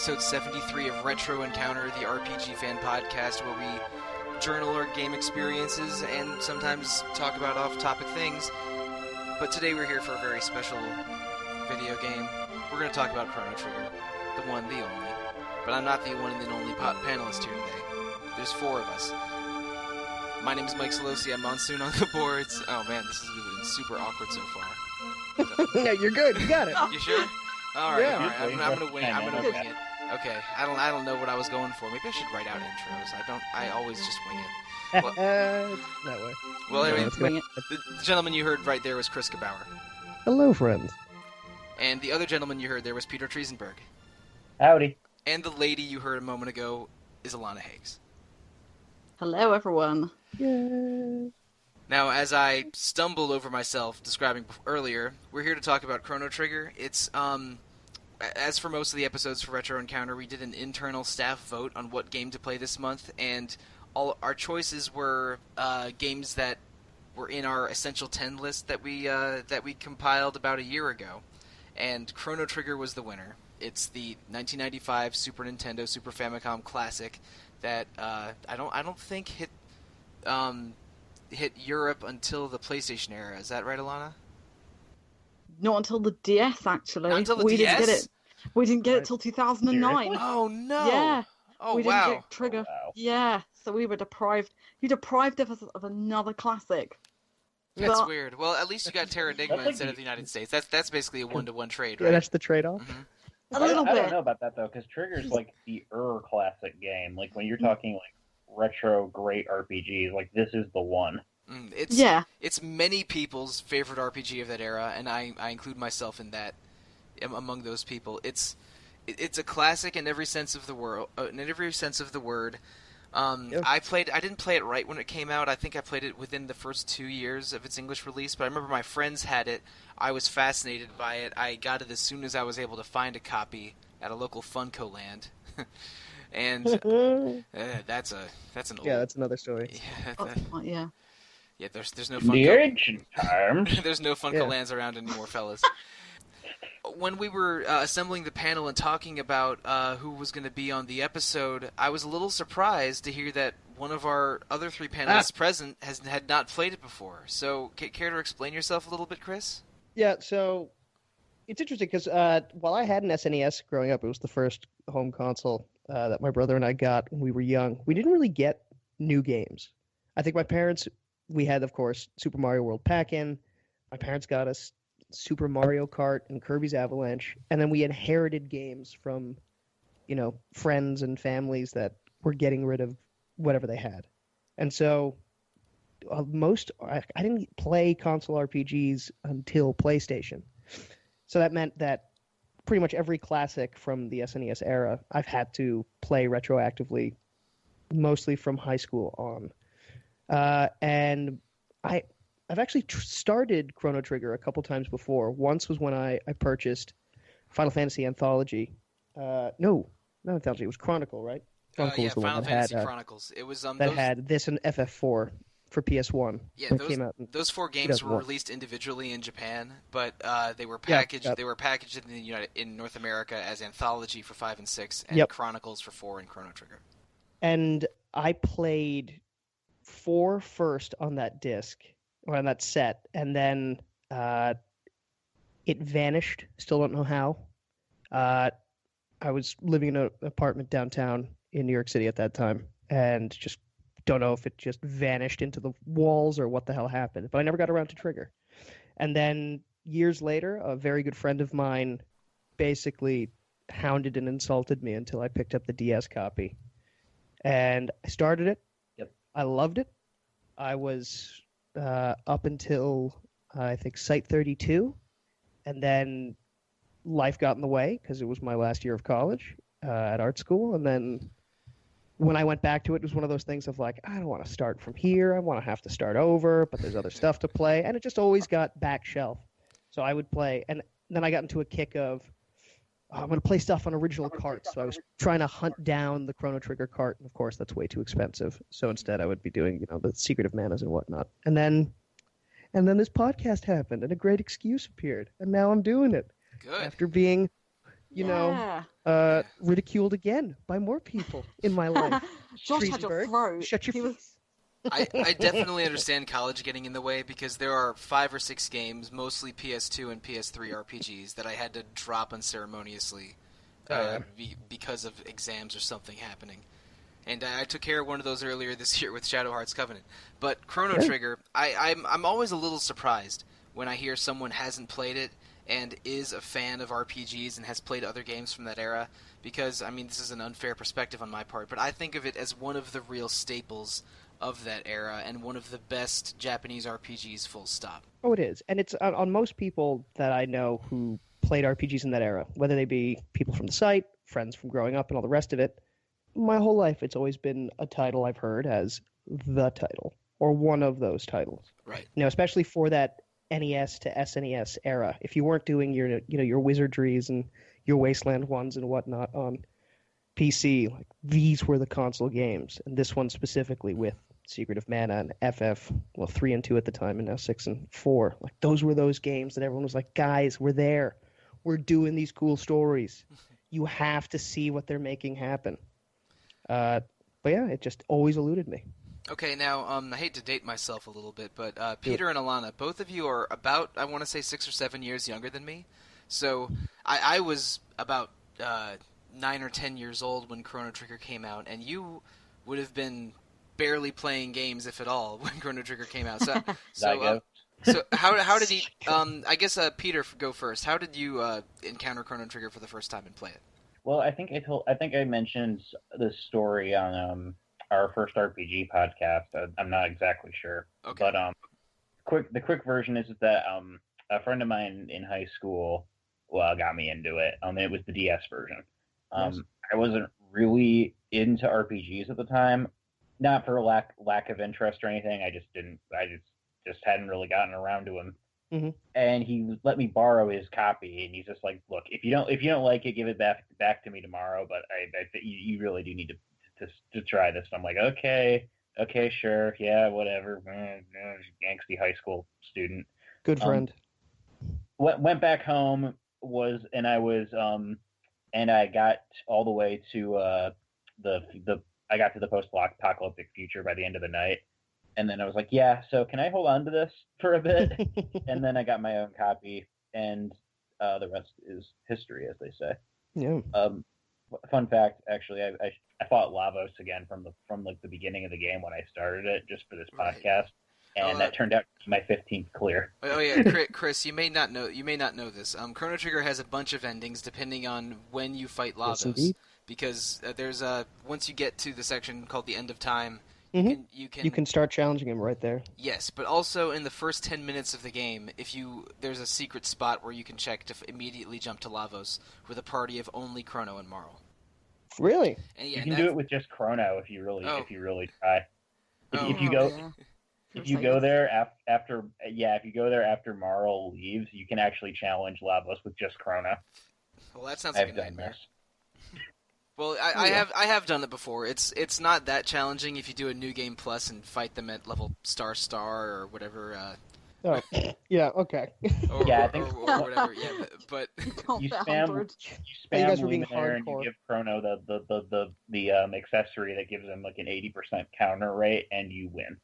episode 73 of Retro Encounter, the RPG fan podcast where we journal our game experiences and sometimes talk about off-topic things. But today we're here for a very special video game. We're going to talk about Chrono Trigger, the one, the only. But I'm not the one and the only panelist here today. There's four of us. My name is Mike Sollosi. I'm Monsoon on the boards. Oh man, this has been super awkward so far. No, you're good. You got it. You sure? All right, Yeah. all right. I'm gonna wing it. Okay. I don't know what I was going for. Maybe I should write out intros. I always just wing it. Well, that way. Well, anyway, let's wing it. The gentleman you heard right there was Chris Gebauer, Hello, friends. and the other gentleman you heard there was Peter Triezenberg, Howdy. and the lady you heard a moment ago is Alana Hagues. Hello, everyone. Yay. Now, as I stumbled over myself describing earlier, we're here to talk about Chrono Trigger. It's, as for most of the episodes for Retro Encounter, we did an internal staff vote on what game to play this month, and all our choices were games that were in our Essential 10 list that we compiled about a year ago. And Chrono Trigger was the winner. It's the 1995 Super Nintendo Super Famicom classic that I don't think hit Europe until the PlayStation era. Is that right, Alana? Not until the DS, actually. Not until the we DS? Didn't get it. We didn't get it till 2009. Seriously? Oh no! Yeah. Oh we wow! didn't get Trigger. Oh, wow. Yeah, so we were deprived. You deprived us of another classic. That's But- weird. Well, at least you got Terra Enigma That's like instead of the United States. That's basically a 1-to-1 trade, Yeah, right? that's the trade-off. Mhm. A little I bit. don't know about that though, because Trigger's like the classic game. Like when you're talking like retro great RPGs, like this is the one. It's Yeah. It's many people's favorite RPG of that era, and I include myself in that. Among those people, it's a classic in every sense of the word. Yep. I didn't play it right when it came out. I think I played it within the first 2 years of its English release, but I remember my friends had it. I was fascinated by it. I got it as soon as I was able to find a copy at a local Funko land. And that's an old... Yeah, that's another story. Yeah, Oh, yeah. yeah, there's no In the Funko... ancient times. There's no Funko Yeah. lands around anymore, fellas. When we were assembling the panel and talking about who was going to be on the episode, I was a little surprised to hear that one of our other three panelists present had not played it before. So, care to explain yourself a little bit, Chris? Yeah, so it's interesting because while I had an SNES growing up, it was the first home console that my brother and I got when we were young. We didn't really get new games. I think my parents, we had, of course, Super Mario World Pack-In. My parents got us Super Mario Kart and Kirby's Avalanche, and then we inherited games from, friends and families that were getting rid of whatever they had. And so I didn't play console RPGs until PlayStation. So that meant that pretty much every classic from the SNES era I've had to play retroactively, mostly from high school on. And I've actually started Chrono Trigger a couple times before. Once was when I purchased Final Fantasy Anthology. No, not Anthology. It was Chronicle, right? Chronicle was the Final one that Fantasy had, Chronicles. It was that had this and FF4 for PS1. Yeah, when it came out in those four games were 2001. released individually in Japan, but they were packaged. Yep. They were packaged in North America as Anthology for 5 and 6, and Yep. Chronicles for 4 and Chrono Trigger. And I played 4 first on that disc, or on that set, and then it vanished. Still don't know how. I was living in an apartment downtown in New York City at that time, and just don't know if it just vanished into the walls or what the hell happened. But I never got around to Trigger. And then years later, a very good friend of mine basically hounded and insulted me until I picked up the DS copy. And I started it. Yep. I loved it. I was up until, I think, Site 32. And then life got in the way because it was my last year of college at art school. And then when I went back to it, it was one of those things of like, I don't want to start from here. I want to have to start over, but there's other stuff to play. And it just always got back shelf. So I would play. And then I got into a kick of, I'm going to play stuff on original carts. So I was trying to hunt down the Chrono Trigger cart. And of course, that's way too expensive. So instead, I would be doing, the Secret of Manas and whatnot. And then this podcast happened and a great excuse appeared. And now I'm doing it. Good. After being Yeah. ridiculed again by more people in my life. Josh had your Triezenberg, throat. shut your He was- face. I definitely understand college getting in the way because there are 5 or 6 games, mostly PS2 and PS3 RPGs, that I had to drop unceremoniously because of exams or something happening. And I took care of one of those earlier this year with Shadow Hearts Covenant. But Chrono Trigger, I'm always a little surprised when I hear someone hasn't played it and is a fan of RPGs and has played other games from that era, because, I mean, this is an unfair perspective on my part, but I think of it as one of the real staples of that era and one of the best Japanese RPGs, full stop. Oh, it is. And it's on most people that I know who played RPGs in that era, whether they be people from the site, friends from growing up, and all the rest of it. My whole life, it's always been a title I've heard as the title, or one of those titles. Right. Especially for that NES to SNES era. If you weren't doing your wizardries and your Wasteland ones and whatnot on PC, like, these were the console games, and this one specifically with Secret of Mana and FF, 3 and 2 at the time, and now 6 and 4. Like, those were those games that everyone was like, guys, we're there. We're doing these cool stories. You have to see what they're making happen. But yeah, it just always eluded me. Okay, now, I hate to date myself a little bit, but Peter and Alana, both of you are about, I want to say, 6 or 7 years younger than me. So I was about 9 or 10 years old when Chrono Trigger came out, and you would have been barely playing games, if at all, when Chrono Trigger came out. So how did he? I guess Peter, go first. How did you encounter Chrono Trigger for the first time and play it? Well, I think I mentioned this story on our first RPG podcast. I'm not exactly sure, okay. But the quick version is that a friend of mine in high school got me into it. It was the DS version. Yes. I wasn't really into RPGs at the time, not for lack of interest or anything. I just hadn't really gotten around to them. Mm-hmm. And he let me borrow his copy, and he's just like, "Look, if you don't like it, give it back to me tomorrow. But I think you really do need to try this." And I'm like, okay, sure, yeah, whatever. Angsty high school student. Good friend. Went back home and I got all the way to I got to the post-apocalyptic future by the end of the night. And then I was like, yeah, so can I hold on to this for a bit? And then I got my own copy, and the rest is history, as they say. Yeah. Fun fact, actually, I fought Lavos again from the beginning of the game when I started it, just for this podcast, and that turned out to be my 15th clear. Oh yeah, Chris, you may not know this. Chrono Trigger has a bunch of endings depending on when you fight Lavos, indeed. Because there's once you get to the section called the End of Time. Mm-hmm. You can start challenging him right there. Yes, but also in the first 10 minutes of the game, there's a secret spot where you can check to immediately jump to Lavos with a party of only Chrono and Marl. Really? And you can do it with just Chrono if you really try. If you go there after Marl leaves, you can actually challenge Lavos with just Chrono. Well, that sounds like a nightmare. This. Well, I have done it before. It's not that challenging if you do a New Game Plus and fight them at level star or whatever. Oh, yeah, okay. Or whatever. Yeah, but you spam you guys were being Luminaire and you give Chrono the accessory that gives him like an 80% counter rate, and you win.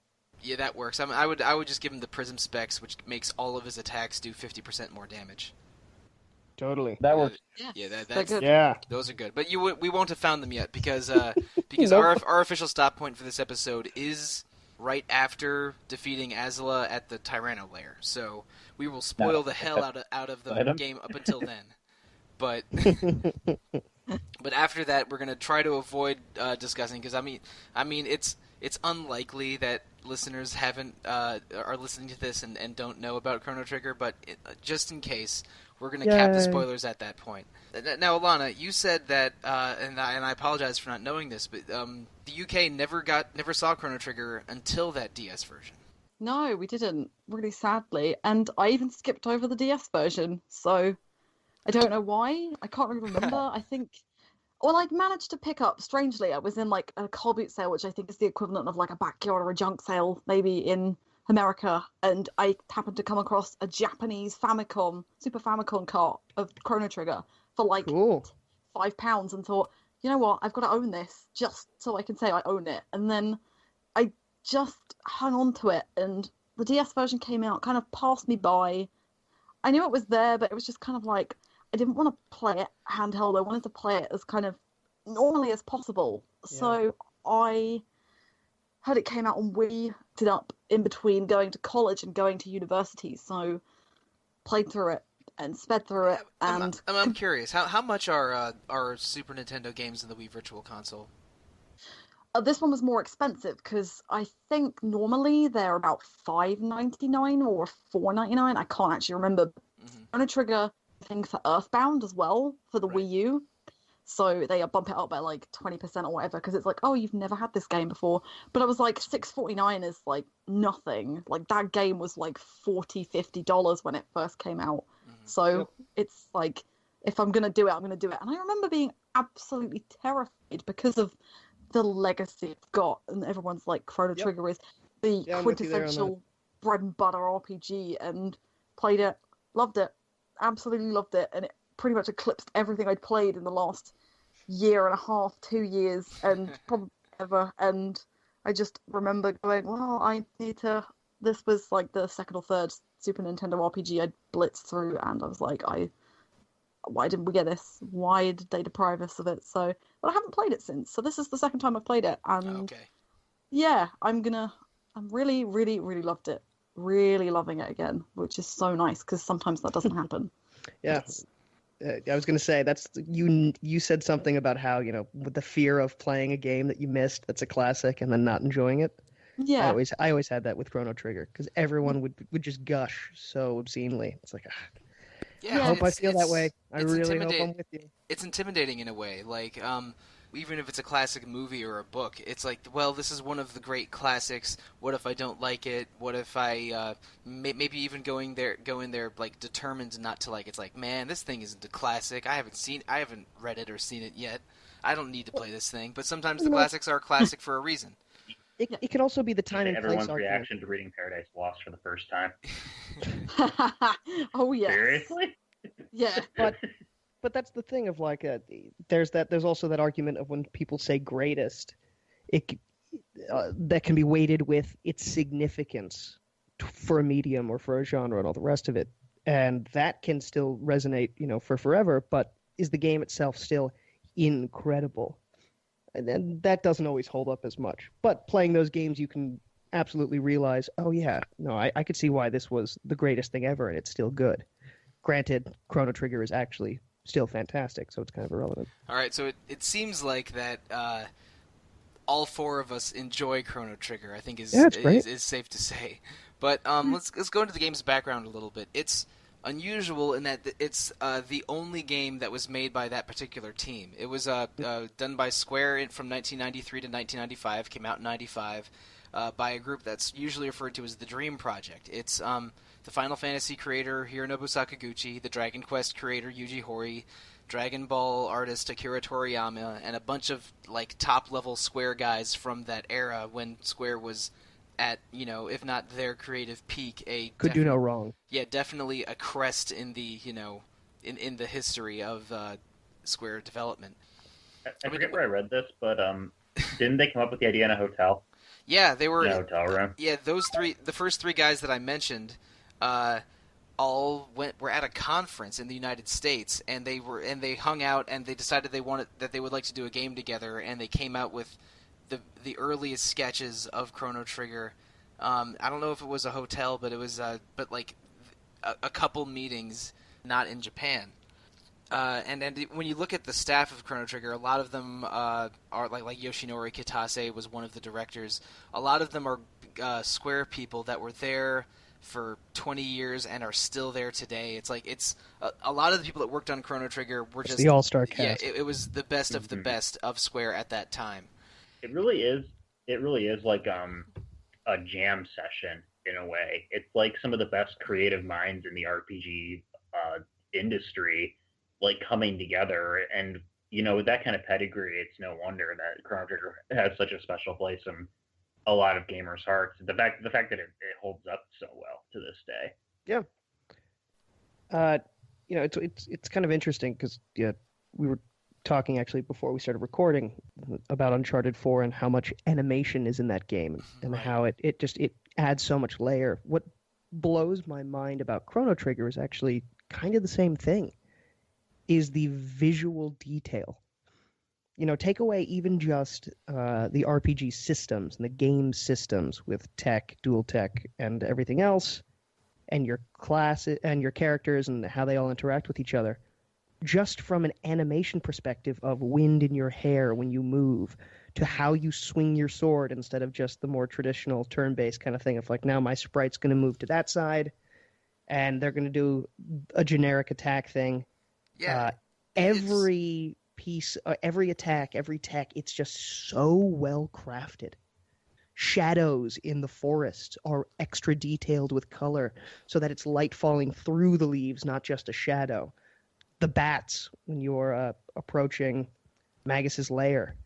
Yeah, that works. I would just give him the Prism Specs, which makes all of his attacks do 50% more damage. Totally. That works. Yeah, that's good. Yeah. Those are good, but we won't have found them yet because Nope. our official stop point for this episode is right after defeating Azula at the Tyranno lair. So we will spoil the hell out of the game up until then. But but after that, we're gonna try to avoid discussing because I mean it's unlikely that listeners are listening to this and don't know about Chrono Trigger, but just in case. We're going to cap the spoilers at that point. Now, Alana, you said that, and I apologize for not knowing this, but the UK never saw Chrono Trigger until that DS version. No, we didn't, really sadly. And I even skipped over the DS version, so I don't know why. I can't really remember. I think... Well, I'd managed to pick up, strangely, I was in like a car boot sale, which I think is the equivalent of like a backyard or a junk sale, maybe in America, and I happened to come across a Japanese Super Famicom cart of Chrono Trigger for like Cool. £5 and thought, you know what, I've got to own this just so I can say I own it. And then I just hung on to it, and the DS version came out, kind of passed me by. I knew it was there, but it was just kind of like, I didn't want to play it handheld. I wanted to play it as kind of normally as possible. Yeah. So I heard it came out on Wii, ended up in between going to college and going to university, so played through it and sped through it. And I'm curious, how much are Super Nintendo games in the Wii Virtual Console? this one was more expensive because I think normally they're about $5.99 or $4.99. I can't actually remember. Chrono Trigger, I think, for Earthbound as well for the Wii U. So they bump it up by like 20% or whatever, because it's like, oh, you've never had this game before. But I was like, $6.49 is like nothing. Like that game was like $40-50 when it first came out. So it's like, if I'm gonna do it, I'm gonna do it. And I remember being absolutely terrified because of the legacy it's got, and everyone's like, Chrono Trigger is the quintessential bread and butter RPG, and played it, loved it, absolutely loved it, and it pretty much eclipsed everything I'd played in the last year and a half, 2 years, and probably ever. And I just remember going, well, I need to. This was like the second or third Super Nintendo RPG I'd blitzed through, and I was like, why didn't we get this? Why did they deprive us of it? So, but I haven't played it since. So this is the second time I've played it, and yeah, I'm really, really, really loved it. Really loving it again, which is so nice because sometimes that doesn't happen. Yeah. I was going to say, that's you said something about how, with the fear of playing a game that you missed that's a classic and then not enjoying it. Yeah. I always had that with Chrono Trigger, because everyone would just gush so obscenely. It's like, I hope I feel that way. I really hope I'm with you. It's intimidating in a way. Like, even if it's a classic movie or a book, it's like, well, this is one of the great classics. What if I don't like it? What if I maybe even go in there like determined not to like it? It's like, man, this thing isn't a classic. I haven't read it or seen it yet. I don't need to play this thing. But sometimes the classics are a classic for a reason. It can also be the time and place everyone's argument. reaction to reading Paradise Lost for the first time. Oh yeah. Seriously? Yeah. But that's the thing of like, there's also that argument of when people say greatest, that can be weighted with its significance for a medium or for a genre and all the rest of it, and that can still resonate, for forever. But is the game itself still incredible? And then that doesn't always hold up as much. But playing those games, you can absolutely realize, oh yeah, no, I could see why this was the greatest thing ever, and it's still good. Granted, Chrono Trigger is actually still fantastic, so it's kind of irrelevant. All right, so it seems like that all four of us enjoy Chrono Trigger, I think is safe to say. But let's go into the game's background a little bit. It's unusual in that it's the only game that was made by that particular team. It was done by Square from 1993 to 1995, came out in 95, by a group that's usually referred to as the Dream Project. It's the Final Fantasy creator Hironobu Sakaguchi, the Dragon Quest creator Yuji Horii, Dragon Ball artist Akira Toriyama, and a bunch of like top-level Square guys from that era when Square was at, if not their creative peak, could do no wrong. Yeah, definitely a crest in the, in the history of Square development. I forget where I read this, but didn't they come up with the idea in a hotel? Yeah, they were in a hotel room. Yeah, the first three guys that I mentioned, all were at a conference in the United States, and they hung out, and they decided that they would like to do a game together, and they came out with the earliest sketches of Chrono Trigger. I don't know if it was a hotel, but it was but like a couple meetings, not in Japan. And when you look at the staff of Chrono Trigger, a lot of them are like Yoshinori Kitase was one of the directors. A lot of them are Square people that were there for 20 years and are still there today. It's like a lot of the people that worked on Chrono Trigger were just the all-star cast. Yeah, it was the best of the best of Square at that time. It really is. It really is like a jam session in a way. It's like some of the best creative minds in the RPG industry, like coming together. And with that kind of pedigree, it's no wonder that Chrono Trigger has such a special place in a lot of gamers' hearts. The fact that it holds up so well to this day. Yeah. it's kind of interesting because we were talking actually before we started recording about Uncharted 4 and how much animation is in that game and Right. how it adds so much layer. What blows my mind about Chrono Trigger is actually kind of the same thing, is the visual detail. Take away even just the RPG systems and the game systems with tech, dual tech, and everything else, and your class and your characters and how they all interact with each other. Just from an animation perspective of wind in your hair when you move, to how you swing your sword instead of just the more traditional turn-based kind of thing of like, now my sprite's going to move to that side, and they're going to do a generic attack thing. Yeah. Every piece, every attack, every tech, it's just so well crafted. Shadows in the forest are extra detailed with color so that it's light falling through the leaves, not just a shadow. The bats, when you're approaching Magus's lair,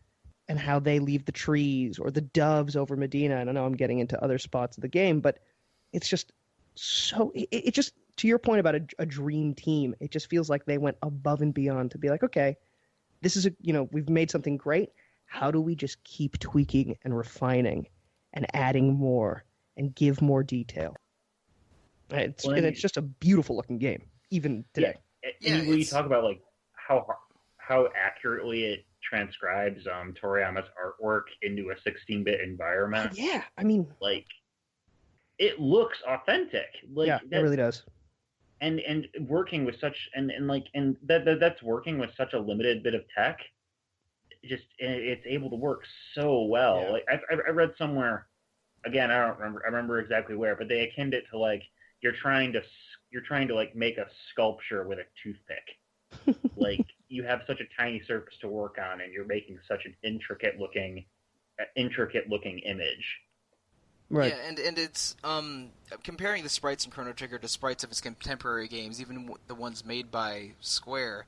and how they leave the trees, or the doves over Medina. And I know I'm getting into other spots of the game, but it's just so... It just, to your point about a dream team, it just feels like they went above and beyond to be like, okay, this is we've made something great. How do we just keep tweaking and refining and adding more and give more detail? It's just a beautiful looking game, even today. Yeah, and when you talk about like how accurately it transcribes Toriyama's artwork into a 16-bit environment, yeah, I mean, like it looks authentic. Like, yeah, it really does. And working with such that's working with such a limited bit of tech. It's able to work so well. Yeah. Like I read somewhere, again, I remember exactly where, but they akined it to like you're trying to like make a sculpture with a toothpick. Like you have such a tiny surface to work on, and you're making such an intricate looking image. Right. Yeah, and it's comparing the sprites in Chrono Trigger to sprites of its contemporary games, even the ones made by Square,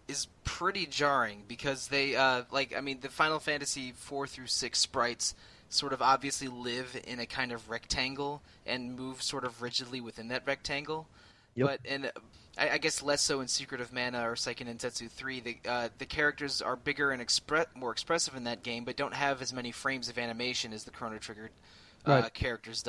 is pretty jarring because they the Final Fantasy 4 through 6 sprites sort of obviously live in a kind of rectangle and move sort of rigidly within that rectangle. Yep. But I guess less so in Secret of Mana or Seiken Densetsu 3. The characters are bigger and more expressive in that game, but don't have as many frames of animation as the Chrono Trigger characters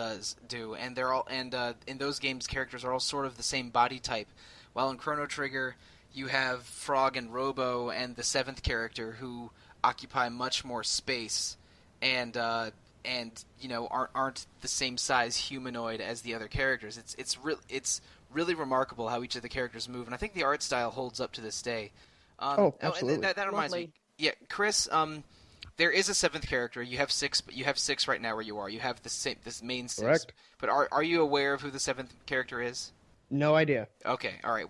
do. And they're all in those games, characters are all sort of the same body type. While in Chrono Trigger, you have Frog and Robo and the 7th character who occupy much more space and aren't the same size humanoid as the other characters. It's really remarkable how each of the characters move, and I think the art style holds up to this day. Absolutely. And that reminds me. Yeah, Chris. There is a 7th character. You have 6, but you have 6 right now where you are. You have this main 6. Correct. But are you aware of who the 7th character is? No idea. Okay, all right.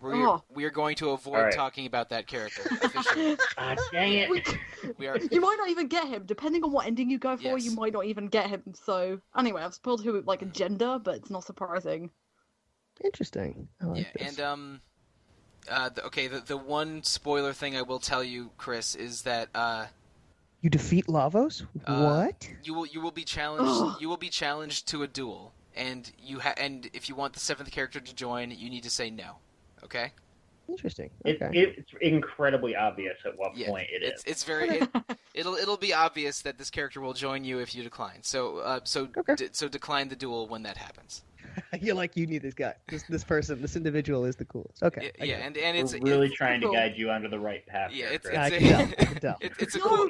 We are going to avoid talking about that character officially. Dang it! You might not even get him, depending on what ending you go for. Yes. You might not even get him. So anyway, I've spoiled who like a gender, but it's not surprising. Interesting. I like this. And the one spoiler thing I will tell you, Chris, is that you defeat Lavos? What? You will be challenged. You will be challenged to a duel. And and if you want the 7th character to join, you need to say no. Okay. Interesting. Okay. It's incredibly obvious at what point it is. It's very. It'll be obvious that this character will join you if you decline. So decline the duel when that happens. You're like, you need this guy. This person, this individual is the coolest. Okay. Yeah, and it's We're really trying to guide you onto the right path. Yeah, I can tell. It's a cool.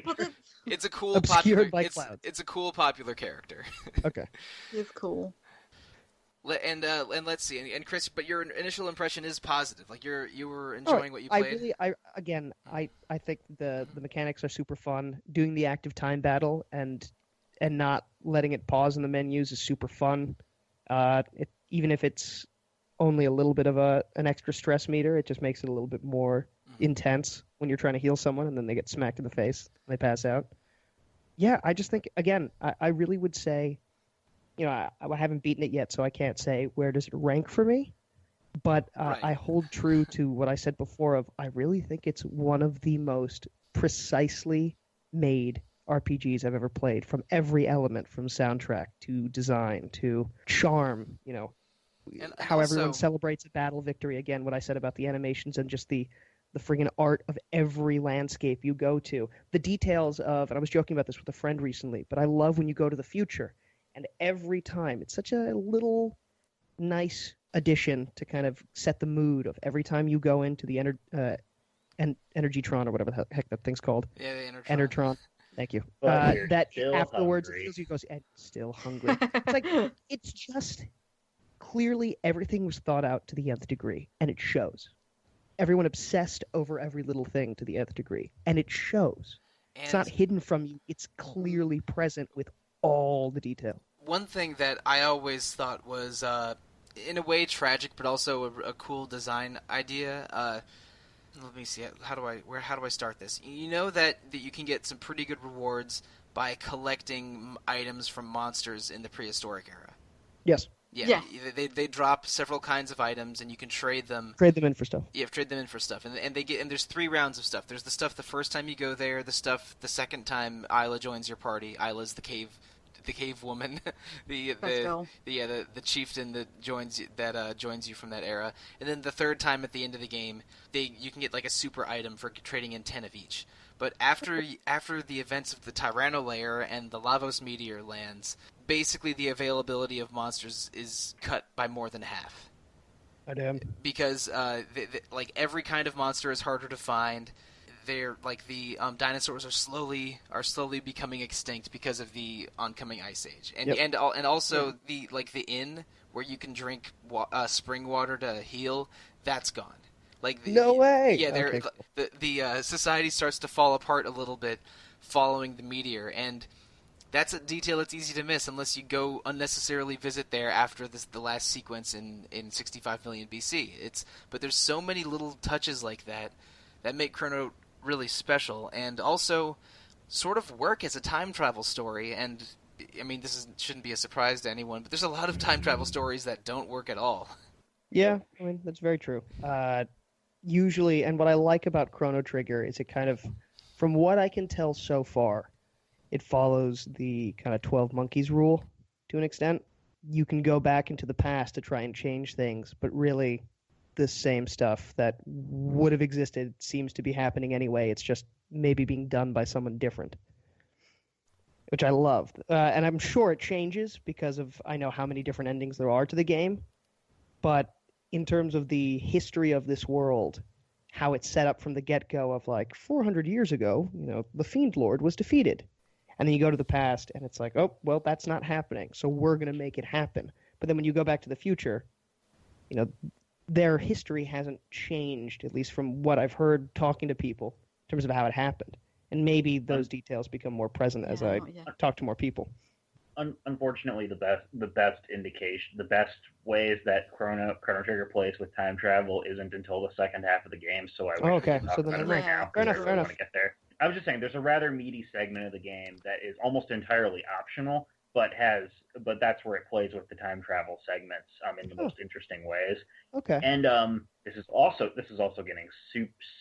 It's a cool Obscured popular. by clouds. It's a cool popular character. Okay. It's cool. And let's see, and Chris, but your initial impression is positive. Like you were enjoying what you played. I think the mechanics are super fun. Doing the active time battle and not letting it pause in the menus is super fun. Even if it's only a little bit of an extra stress meter, it just makes it a little bit more intense when you're trying to heal someone and then they get smacked in the face and they pass out. Yeah, I just think, again, I really would say, I haven't beaten it yet, so I can't say where does it rank for me. But Right. I hold true to what I said before of I really think it's one of the most precisely made RPGs I've ever played, from every element, from soundtrack to design to charm, And how everyone also, celebrates a battle victory. Again, what I said about the animations and just the friggin' art of every landscape you go to. The details of, and I was joking about this with a friend recently, but I love when you go to the future, and every time, it's such a little nice addition to kind of set the mood of every time you go into the Energytron or whatever the heck that thing's called. yeah, the Enertron. Thank you. But you're That still afterwards hungry. it feels you goes, and still hungry. It's like, it's just clearly everything was thought out to the nth degree, and it shows. Everyone obsessed over every little thing to the nth degree, and it shows. It's not and hidden from you. It's clearly present with all the detail. one thing that I always thought was, in a way, tragic, but also a cool design idea. Let me see. How do I start this? You know that you can get some pretty good rewards by collecting items from monsters in the prehistoric era. Yes. Yeah, they drop several kinds of items, and you can trade them. Trade them in for stuff. Yeah, trade them in for stuff, and there's 3 rounds of stuff. There's the stuff the first time you go there, the stuff the second time Isla joins your party. Isla's the cave woman, the chieftain that joins you from that era, and then the third time at the end of the game, you can get like a super item for trading in 10 of each. But after the events of the Tyranno layer and the Lavos meteor lands, basically the availability of monsters is cut by more than half. Oh, damn. Because like every kind of monster is harder to find. They're like the dinosaurs are slowly becoming extinct because of the oncoming ice age, and also the inn where you can drink spring water to heal, that's gone. Like no way. Yeah, okay, cool. the society starts to fall apart a little bit following the meteor, and that's a detail that's easy to miss unless you go unnecessarily visit there after the last sequence in 65 million BC. But there's so many little touches like that make Chrono really special, and also sort of work as a time travel story. And I mean, shouldn't be a surprise to anyone, but there's a lot of time travel stories that don't work at all. Yeah, I mean, that's very true. Usually, and what I like about Chrono Trigger is it kind of, from what I can tell so far, it follows the kind of 12 Monkeys rule to an extent. You can go back into the past to try and change things, but really the same stuff that would have existed seems to be happening anyway. It's just maybe being done by someone different, which I loved. And I'm sure it changes because I know how many different endings there are to the game. But in terms of the history of this world, how it's set up from the get-go of like 400 years ago, the Fiend Lord was defeated. And then you go to the past and it's like, oh, well, that's not happening. So we're going to make it happen. But then when you go back to the future, their history hasn't changed, at least from what I've heard talking to people, in terms of how it happened. And maybe those details become more present as I talk to more people. Unfortunately, the best indication, the best ways that Chrono Trigger plays with time travel isn't until the second half of the game. So I wish we could talk about it right now. Fair enough. I really want to get there. I was just saying, there's a rather meaty segment of the game that is almost entirely optional, but that's where it plays with the time travel segments in the most interesting ways. Okay. And this is also getting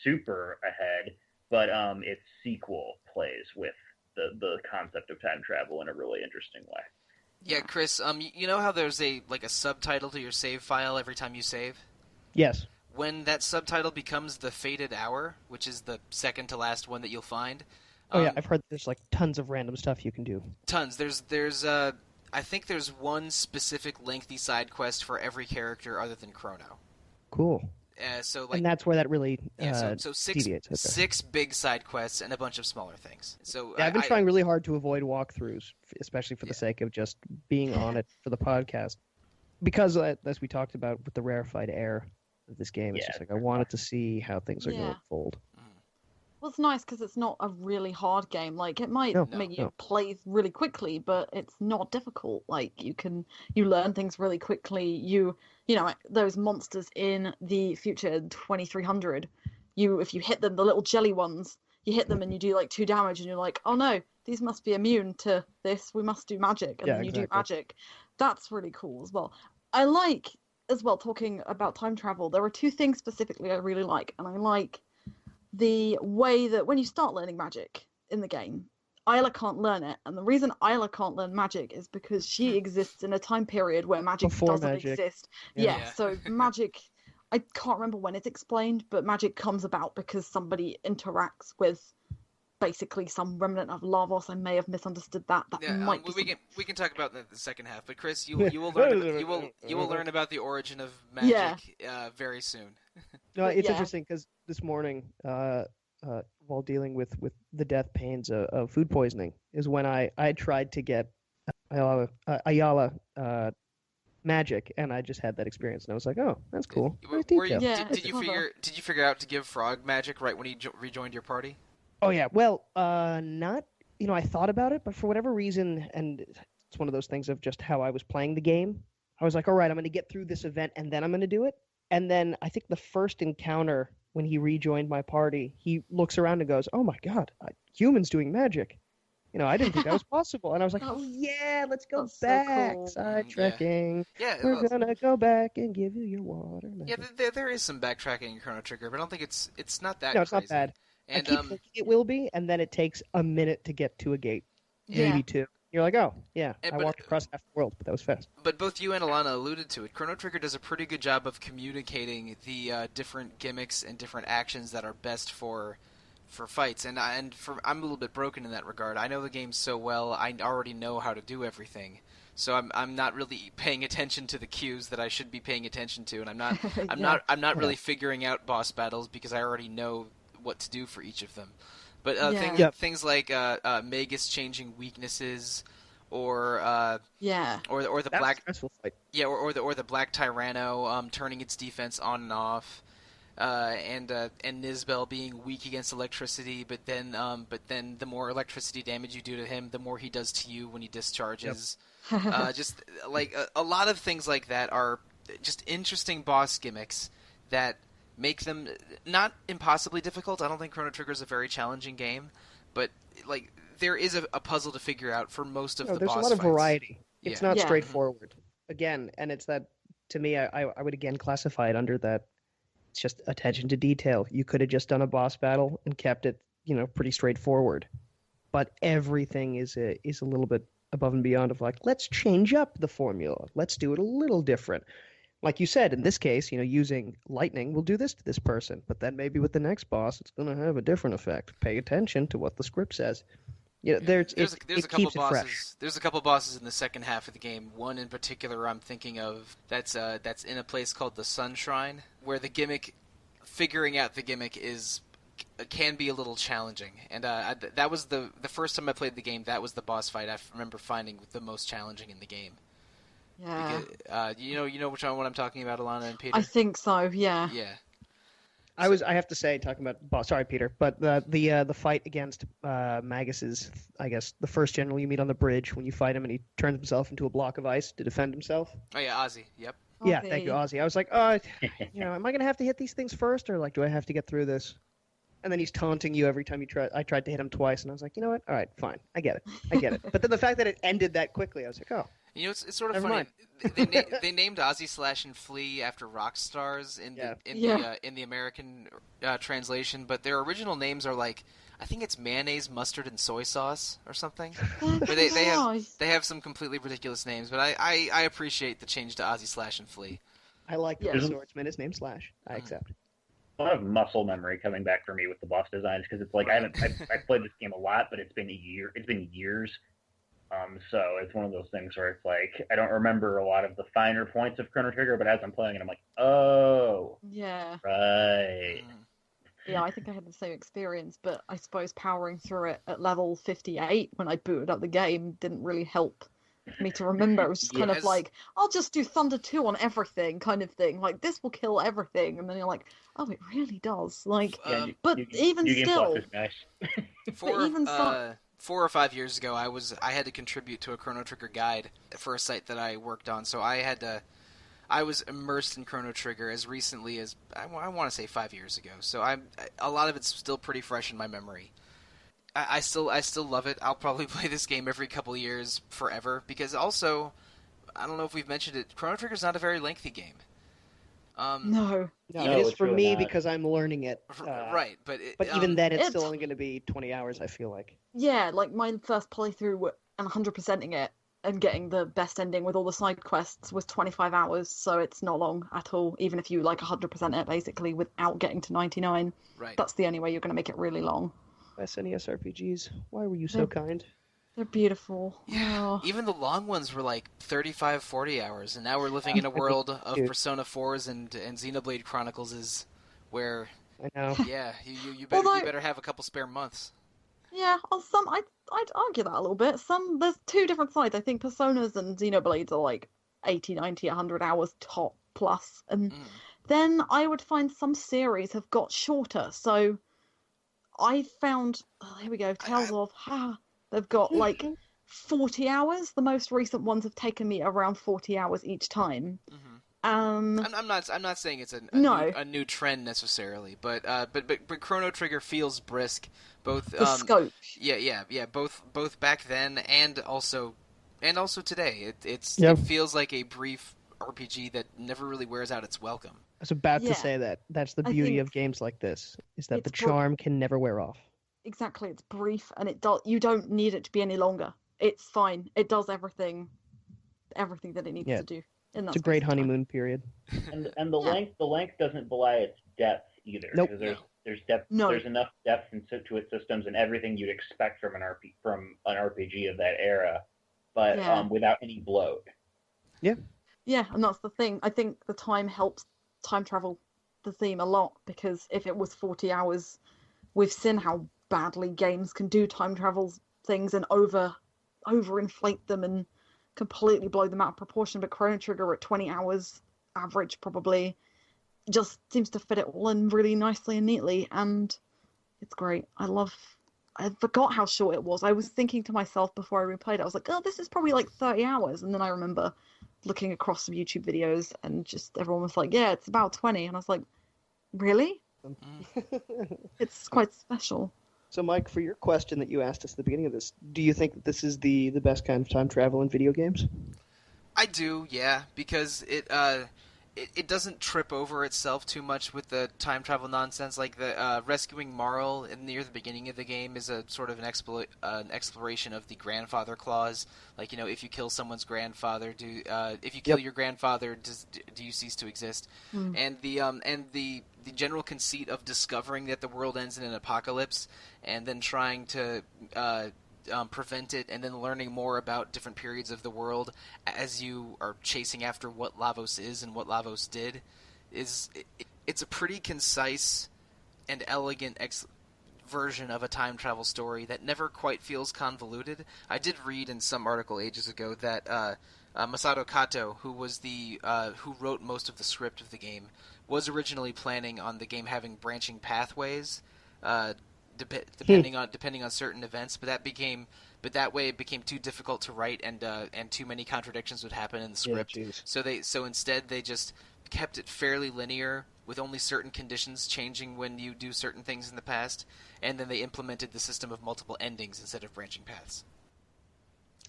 super ahead, but its sequel plays with the concept of time travel in a really interesting way. Yeah, Chris, you know how there's a subtitle to your save file every time you save? Yes. When that subtitle becomes the Fated Hour, which is the second to last one that you'll find. Oh yeah, I've heard there's like tons of random stuff you can do. Tons. There's I think there's one specific lengthy side quest for every character other than Chrono. Cool. And that's where that really so deviates. Okay. 6 big side quests and a bunch of smaller things. So I've been trying really hard to avoid walkthroughs, especially for the sake of just being on it for the podcast. Because, as we talked about with the rarefied air of this game, it's just like I wanted to see how things are going to unfold. Well, it's nice because it's not a really hard game. Like, it might make you play really quickly, but it's not difficult. Like, you learn things really quickly. You know, those monsters in the future 2300, if you hit them, the little jelly ones, you hit them and you do like 2 damage and you're like, oh no, these must be immune to this. We must do magic. And then you do magic. That's really cool as well. I like, as well, talking about time travel, there are 2 things specifically I really like. And I like the way that when you start learning magic in the game, Isla can't learn it, and the reason Isla can't learn magic is because she exists in a time period where magic Before doesn't magic. exist. Yeah. Yeah. So magic, I can't remember when it's explained, but magic comes about because somebody interacts with basically some remnant of Lavos. I may have misunderstood that. That Yeah, might be we can talk about that in the second half. But Chris, you will learn you will learn about the origin of magic very soon. No, it's Yeah. interesting because this morning, while dealing with the death pains of food poisoning, is when I tried to get Ayala magic, and I just had that experience, and I was like, oh, that's cool. Nice detail. Yeah, Did it's you clever. figure out to give frog magic right when he rejoined your party? Oh yeah, well, not I thought about it, but for whatever reason, and it's one of those things of just how I was playing the game. I was like, all right, I'm going to get through this event, and then I'm going to do it. And then I think the first encounter when he rejoined my party, he looks around and goes, "Oh my God, humans doing magic! I didn't think that was possible." And I was like, "Oh yeah, let's go That's so back, cool. side Yeah. trekking. Yeah, We're gonna go back and give you your water." yeah. There is some backtracking in Chrono Trigger, but I don't think it's not that No, it's crazy. not bad. I And keep thinking it will be, and then it takes a minute to get to a gate, Yeah. maybe two. You're like, "Oh yeah, I but- walked across half the world, but that was fast." But both you and Alana alluded to it. Chrono Trigger does a pretty good job of communicating the different gimmicks and different actions that are best for fights. I'm a little bit broken in that regard. I know the game so well. I already know how to do everything. So I'm not really paying attention to the cues that I should be paying attention to, and I'm not really figuring out boss battles because I already know what to do for each of them. But things like Magus changing weaknesses, or the That was a black stressful fight. or the black Tyranno turning its defense on and off, and Nizbel being weak against electricity, but then the more electricity damage you do to him, the more he does to you when he discharges. Just like a lot of things like that are just interesting boss gimmicks that make them not impossibly difficult. I don't think Chrono Trigger is a very challenging game, but like there is a puzzle to figure out for most of the There's boss a lot of fights. variety. It's not Yeah. straightforward. Again, and it's that, to me, I would again classify it under that. It's just attention to detail. You could have just done a boss battle and kept it, pretty straightforward. But everything is a little bit above and beyond of like, let's change up the formula. Let's do it a little different. Like you said, in this case, using lightning will do this to this person, but then maybe with the next boss, it's going to have a different effect. Pay attention to what the script says. There's a couple keeps it bosses. fresh. There's a couple bosses in the second half of the game. One in particular I'm thinking of that's in a place called the Sun Shrine, where figuring out the gimmick can be a little challenging. And that was the first time I played the game. That was the boss fight I remember finding the most challenging in the game. Yeah. Because, you know what I'm talking about, Alana and Peter. I think so. Yeah. Yeah. I have to say, talking about boss. Sorry, Peter, but the fight against Magus's, I guess, the first general you meet on the bridge when you fight him and he turns himself into a block of ice to defend himself. Oh yeah, Ozzy. Yep. Yeah, Ozzy. thank you, Ozzy. I was like, am I going to have to hit these things first, or like, do I have to get through this? And then he's taunting you every time you try. I tried to hit him twice, and I was like, you know what? All right, fine, I get it. But then the fact that it ended that quickly, I was like, oh. It's sort of Never funny. They named Ozzy Slash and Flea after rock stars in the American translation, but their original names are like, I think it's mayonnaise, mustard, and soy sauce or something. But they have some completely ridiculous names. But I appreciate the change to Ozzy Slash and Flea. I like the Yeah. swordsman. His name's Slash. I accept. A lot of muscle memory coming back for me with the boss designs because it's like I've played this game a lot, but it's been years. So it's one of those things where it's like I don't remember a lot of the finer points of Chrono Trigger, but as I'm playing it, I'm like, oh, Yeah. right. Yeah, I think I had the same experience, but I suppose powering through it at level 58 when I booted up the game didn't really help me to remember. It was just kind of Yes. like, I'll just do Thunder 2 on everything kind of thing. Like, this will kill everything. And then you're like, oh, it really does. Like, but even New Game still, Plus is nice. even so- 4 or 5 years ago, I had to contribute to a Chrono Trigger guide for a site that I worked on. So I was immersed in Chrono Trigger as recently as I want to say 5 years ago. So a lot of it's still pretty fresh in my memory. I still love it. I'll probably play this game every couple of years forever because also I don't know if we've mentioned it. Chrono Trigger's not a very lengthy game. No. No, No, it is it's for really me not. because I'm learning it. Right, but But even then, it's it- still only going to be 20 hours, I feel like. Yeah, like my first playthrough and 100%ing it and getting the best ending with all the side quests was 25 hours, so it's not long at all, even if you like 100% it basically without getting to 99. right. That's the only way you're going to make it really long. SNES RPGs, why were you so They're- kind? They're beautiful. Yeah, Oh. even the long ones were like 35, 40 hours, and now we're living in a world of Dude. Persona 4s and Xenoblade Chronicles is where, I know. yeah, you better Although- you better have a couple spare months. Yeah, on some I'd argue that a little bit. There's two different sides. I think Personas and Xenoblades are like 80, 90, 100 hours top plus, and then I would find some series have got shorter. So I found here we go, Tales of they've got like 40 hours. The most recent ones have taken me around 40 hours each time. I'm not saying it's a new trend necessarily, but Chrono Trigger feels brisk, both the scope. yeah, both back then and also today. It Yep. feels like a brief RPG that never really wears out its welcome. I was about Yeah. to say that. That's the I beauty think of games like this, is that the it's pro- charm can never wear off. Exactly, it's brief and you don't need it to be any longer. It's fine. It does everything that it needs Yeah. to do. In that It's a space great of time. honeymoon period. And the length doesn't belie its depth either. Nope. Because there's depth. No. There's enough depth to its systems and everything you'd expect from an RPG of that era, but Yeah. without any bloat. Yeah, and that's the thing. I think the time helps time travel the theme a lot, because if it was 40 hours, we've seen how badly games can do time travel things and overinflate them and completely blow them out of proportion. But Chrono Trigger at 20 hours average probably just seems to fit it all in really nicely and neatly, and it's great. I forgot how short it was. I was thinking to myself before I replayed it, I was like, oh, this is probably like 30 hours. And then I remember looking across some YouTube videos and just everyone was like, yeah, it's about 20. And I was like, really? It's quite special. So, Mike, for your question that you asked us at the beginning of this, do you think that this is the best kind of time travel in video games? I do, yeah, because it doesn't trip over itself too much with the time travel nonsense. Like the rescuing Marl near the beginning of the game is a sort of an exploration of the grandfather clause. Like, you know, if you kill someone's grandfather, if you kill your grandfather, do you cease to exist? And the general conceit of discovering that the world ends in an apocalypse and then trying to prevent it, and then learning more about different periods of the world as you are chasing after what Lavos is and what Lavos did, it's a pretty concise and elegant version of a time travel story that never quite feels convoluted. I did read in some article ages ago that Masato Kato, who was who wrote most of the script of the game, was originally planning on the game having branching pathways, depending on certain events, but that way it became too difficult to write, and too many contradictions would happen in the script. So instead they just kept it fairly linear, with only certain conditions changing when you do certain things in the past, and then they implemented the system of multiple endings instead of branching paths.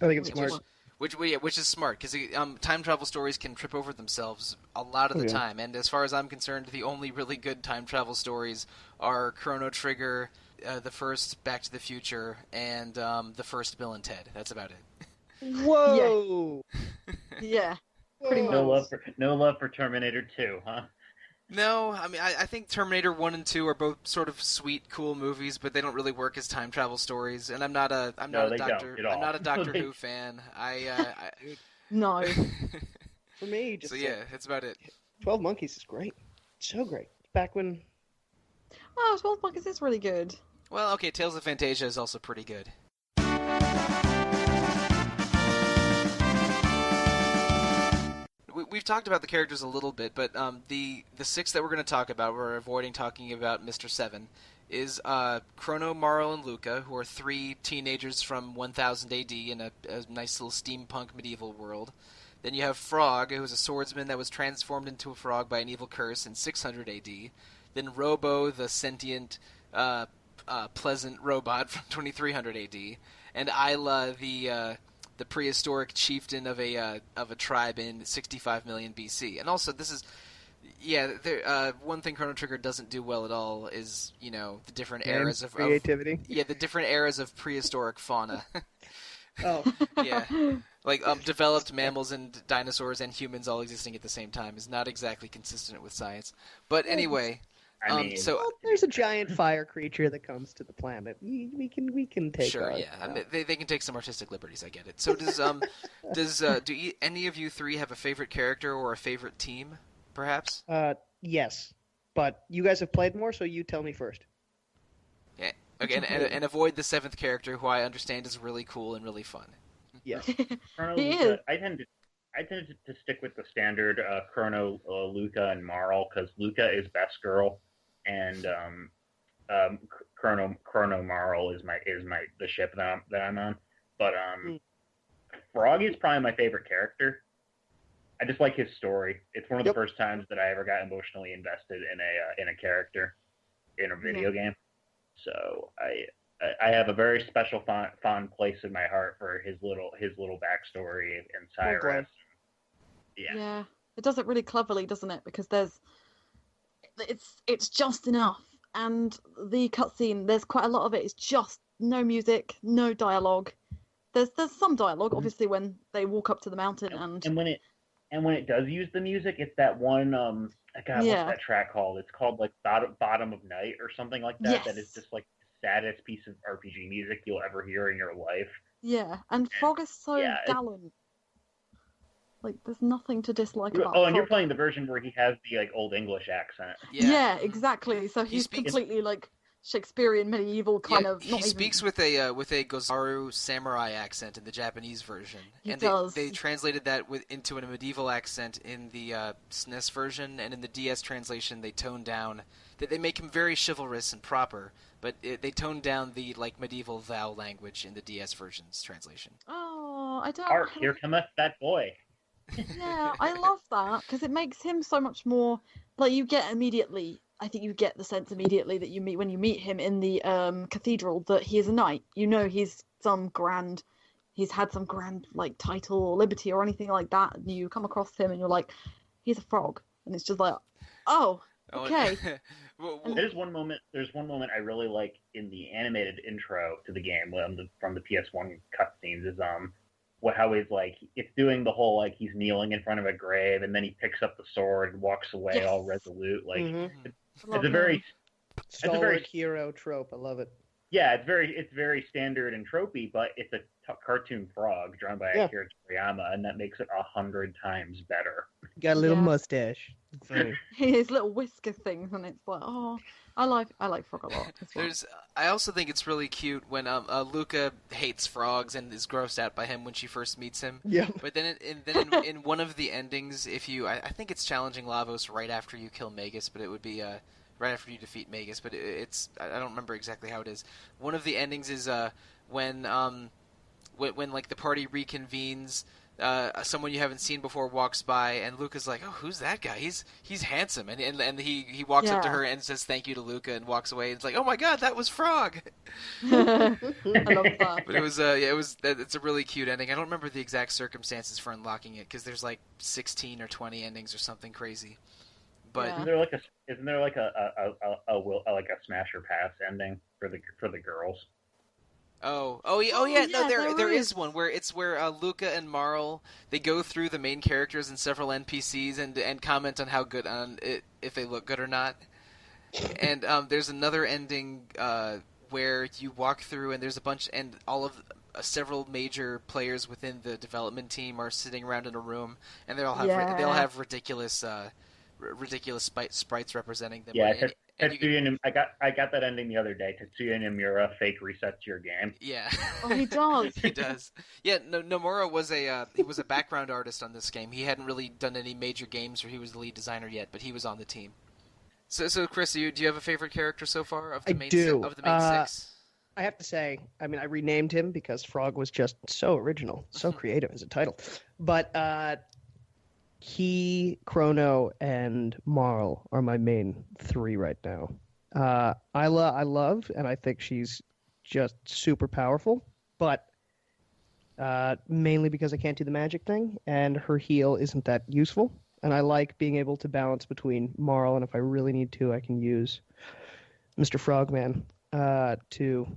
I think it's smart. Which is smart, because time travel stories can trip over themselves a lot of the time, and as far as I'm concerned, the only really good time travel stories are Chrono Trigger, the first Back to the Future, and the first Bill and Ted. That's about it. Whoa! Yeah, pretty much. No love for Terminator 2, huh? No, I mean, I think Terminator 1 and 2 are both sort of sweet, cool movies, but they don't really work as time travel stories. And I'm not a Doctor Who fan. No. For me, just so yeah, that's about it. 12 Monkeys is great. So great. Back when... Oh, 12 Monkeys is really good. Well, okay, Tales of Fantasia is also pretty good. We've talked about the characters a little bit, but the six that we're going to talk about, we're avoiding talking about Mr. Seven, is Chrono, Marl, and Luca, who are three teenagers from 1000 AD in a nice little steampunk medieval world. Then you have Frog, who is a swordsman that was transformed into a frog by an evil curse in 600 AD. Then Robo, the sentient, pleasant robot from 2300 AD. And Isla, the prehistoric chieftain of a tribe in 65 million BC. And also, this is Yeah, one thing Chrono Trigger doesn't do well at all is, the different And eras of creativity. yeah, the different eras of prehistoric fauna. Oh, Yeah. Like developed mammals and dinosaurs and humans all existing at the same time is not exactly consistent with science. But anyway, I mean, well, there's a giant fire creature that comes to the planet. We can take sure, our, yeah, I mean, they can take some artistic liberties. I get it. So do any of you three have a favorite character or a favorite team, perhaps? Yes, but you guys have played more, so you tell me first. Yeah. Okay, and avoid the seventh character, who I understand is really cool and really fun. Yes. Chrono He Luca, is. I tend to stick with the standard Chrono, Luca, and Marl, because Luca is best girl, and Chrono Marl is the ship that I'm on. But Frog is probably my favorite character. I just like his story. It's one of the first times that I ever got emotionally invested in a character in a video game. So I have a very special fond place in my heart for his little backstory and Cyrus. Yeah, it does it really cleverly, doesn't it? Because it's just enough, and the cutscene, there's quite a lot of it. It's just no music, no dialogue. There's some dialogue, obviously, when they walk up to the mountain and when it does use the music, it's that one what's that track called? It's called like Bottom of Night or something like that. Yes. That is just like the saddest piece of RPG music you'll ever hear in your life. Yeah, and Frog is so gallant. Like, there's nothing to dislike about Frog. And you're playing the version where he has the like old English accent. Yeah, exactly. So he's completely like Shakespearean medieval kind of. He speaks with a Gozaru samurai accent in the Japanese version, they translated that into a medieval accent in the SNES version, and in the DS translation they toned down. They make him very chivalrous and proper, but they toned down the like medieval Val language in the DS version's translation. Oh, I don't. Art, here cometh that boy. Yeah, I love that because it makes him so much more like you get immediately. I think you get the sense immediately that when you meet him in the cathedral that he is a knight. You know he's had some grand like title or liberty or anything like that, and you come across him and you're like, he's a frog, and it's just like, oh, okay. There's one moment I really like in the animated intro to the game from the PS1 cutscenes is how he's like, it's doing the whole like he's kneeling in front of a grave and then he picks up the sword and walks away all resolute. Like it's a very stalwart hero trope. I love it. Yeah, it's very standard and tropey, but it's a cartoon frog drawn by Akira Toriyama, and that makes it 100 times better. Got a little mustache. His little whisker things, and it's like, oh, I like Frog a lot. I also think it's really cute when Luca hates frogs and is grossed out by him when she first meets him. Yeah. But then in one of the endings, I think it's challenging Lavos right after you kill Magus, but it would be right after you defeat Magus, but I don't remember exactly how it is. One of the endings is when like the party reconvenes, someone you haven't seen before walks by, and Luca's like, "Oh, who's that guy? He's handsome," and he walks up to her and says thank you to Luca and walks away. And it's like, "Oh my God, that was Frog." I love that. But it's a really cute ending. I don't remember the exact circumstances for unlocking it because there's like 16 or 20 endings or something crazy. But isn't there like a smash or pass ending for the girls? Oh yeah. No, there is one where Luca and Marl, they go through the main characters and several NPCs and comment on how good on it, if they look good or not. And there's another ending where you walk through and there's a bunch, and all of several major players within the development team are sitting around in a room, and they all have ridiculous sprites representing them. Yeah, I got that ending the other day. Tetsuya Nomura fake resets your game. Yeah. Oh, he does. He does. Yeah, Nomura was a background artist on this game. He hadn't really done any major games, or he was the lead designer yet, but he was on the team. So Chris, do you have a favorite character so far of the main six? I have to say, I mean, I renamed him because Frog was just so original, so creative as a title. But Chrono, and Marl are my main three right now. I love, and I think she's just super powerful, but mainly because I can't do the magic thing, and her heal isn't that useful. And I like being able to balance between Marl, and if I really need to, I can use Mr. Frogman to,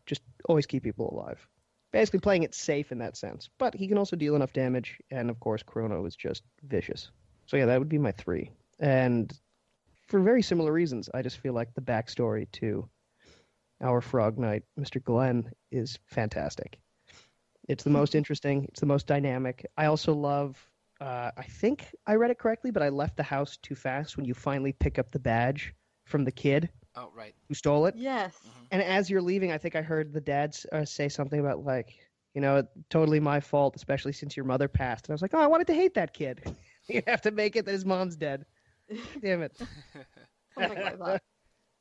just always keep people alive. Basically playing it safe in that sense. But he can also deal enough damage, and of course Chrono is just vicious. So yeah, that would be my 3. And for very similar reasons, I just feel like the backstory to our Frog Knight, Mr. Glenn, is fantastic. It's the most interesting. It's the most dynamic. I also love, I think I read it correctly, but I left the house too fast when you finally pick up the badge from the kid. Oh, right. Who stole it. Yes. Mm-hmm. And as you're leaving, I think I heard the dad say something about, like, totally my fault, especially since your mother passed. And I was like, oh, I wanted to hate that kid. You have to make it that his mom's dead. Damn it. Something like that.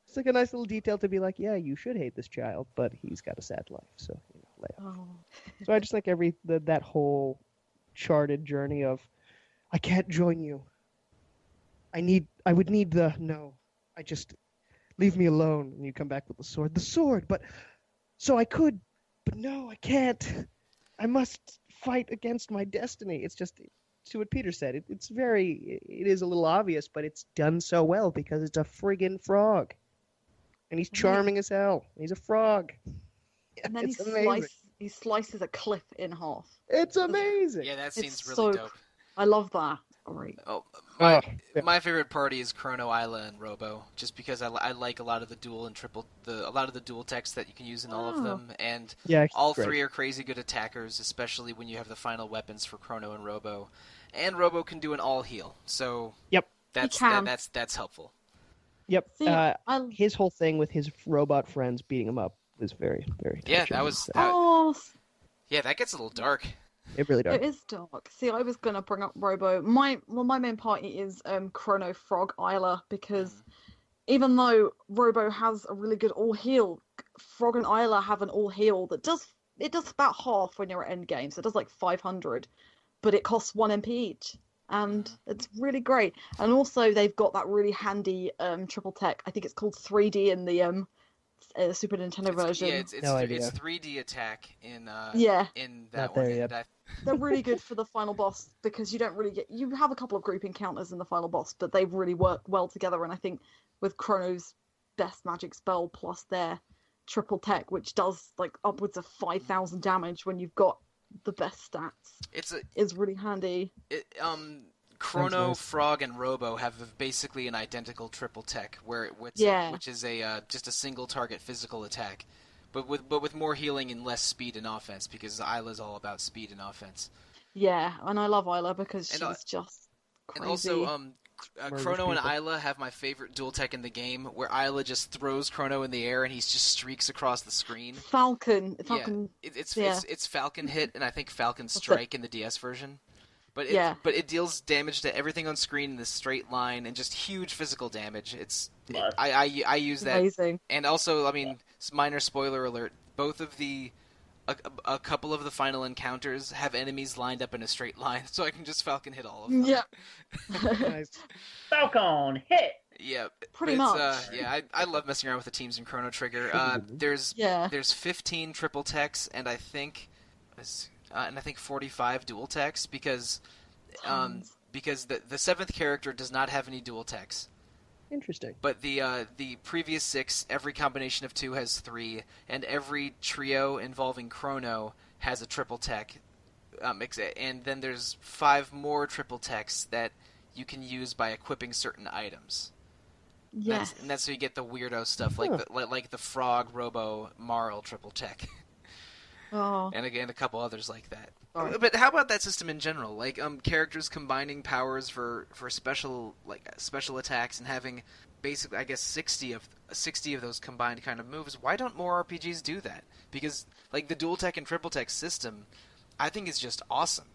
It's like a nice little detail to be like, yeah, you should hate this child, but he's got a sad life, so lay off. Oh. So I just like that whole charted journey of, I can't join you. I would need no. I just leave me alone. And you come back with the sword, but so I could, but no, I can't. I must fight against my destiny. It's just, to what Peter said, it is a little obvious, but it's done so well because it's a friggin' frog. And he's charming as hell. He's a frog. And then It's amazing. he slices a cliff in half. It's amazing. Yeah, that scene's It's really so dope. I love that. All right. Oh, Oh, my favorite party is Chrono, Isla, and Robo, just because I like a lot of the dual and a lot of the dual techs that you can use in all of them, and Yeah, all great. 3 are crazy good attackers, especially when you have the final weapons for Chrono and Robo, and Robo can do an all heal, so Yep. that's can. that's helpful. Yep. See, His whole thing with his robot friends beating him up was very, very Yeah, touching. that was that gets a little dark. It really does. It is dark. See, I was gonna bring up Robo. My main party is Chrono, Frog, Isla, because even though Robo has a really good all heal, Frog and Isla have an all heal that does about half when you're at end game, so it does like 500, but it costs 1 MP each, and it's really great. And also they've got that really handy triple tech. I think it's called 3D in the Super Nintendo version. Yeah, it's No idea. 3D attack in in that Not one. there yet. And They're really good for the final boss because you don't really you have a couple of group encounters in the final boss, but they really work well together. And I think with Chrono's best magic spell plus their triple tech, which does like upwards of 5,000 damage when you've got the best stats, is really handy. Chrono, nice. Frog, and Robo have basically an identical triple tech, which is just a single target physical attack, but with more healing and less speed and offense, because Isla's all about speed and offense. Yeah, and I love Isla because And, she's just crazy. And also, Chrono and people. Isla have my favorite dual tech in the game, where Isla just throws Chrono in the air and he just streaks across the screen. Falcon. Yeah, it's Falcon hit and I think Falcon it. Strike in the DS version. But it deals damage to everything on screen in this straight line and just huge physical damage. I use that. Amazing. And also, I mean, minor spoiler alert, both of a couple of the final encounters have enemies lined up in a straight line, so I can just Falcon hit all of them. Yeah. Nice. Falcon hit. Yeah, Pretty but much. I love messing around with the teams in Chrono Trigger. There's 15 triple techs and I think 45 dual techs because the 7th character does not have any dual techs. Interesting. But the previous 6, every combination of 2 has 3, and every trio involving Chrono has a triple tech. And then there's 5 more triple techs that you can use by equipping certain items. Yes. And that's how you get the weirdo stuff, like the Frog, Robo, Marl triple tech. Oh. And again, a couple others like that. Sorry. But how about that system in general? Like characters combining powers for special attacks and having basically, I guess, 60 of those combined kind of moves. Why don't more RPGs do that? Because like the dual tech and triple tech system, I think is just awesome.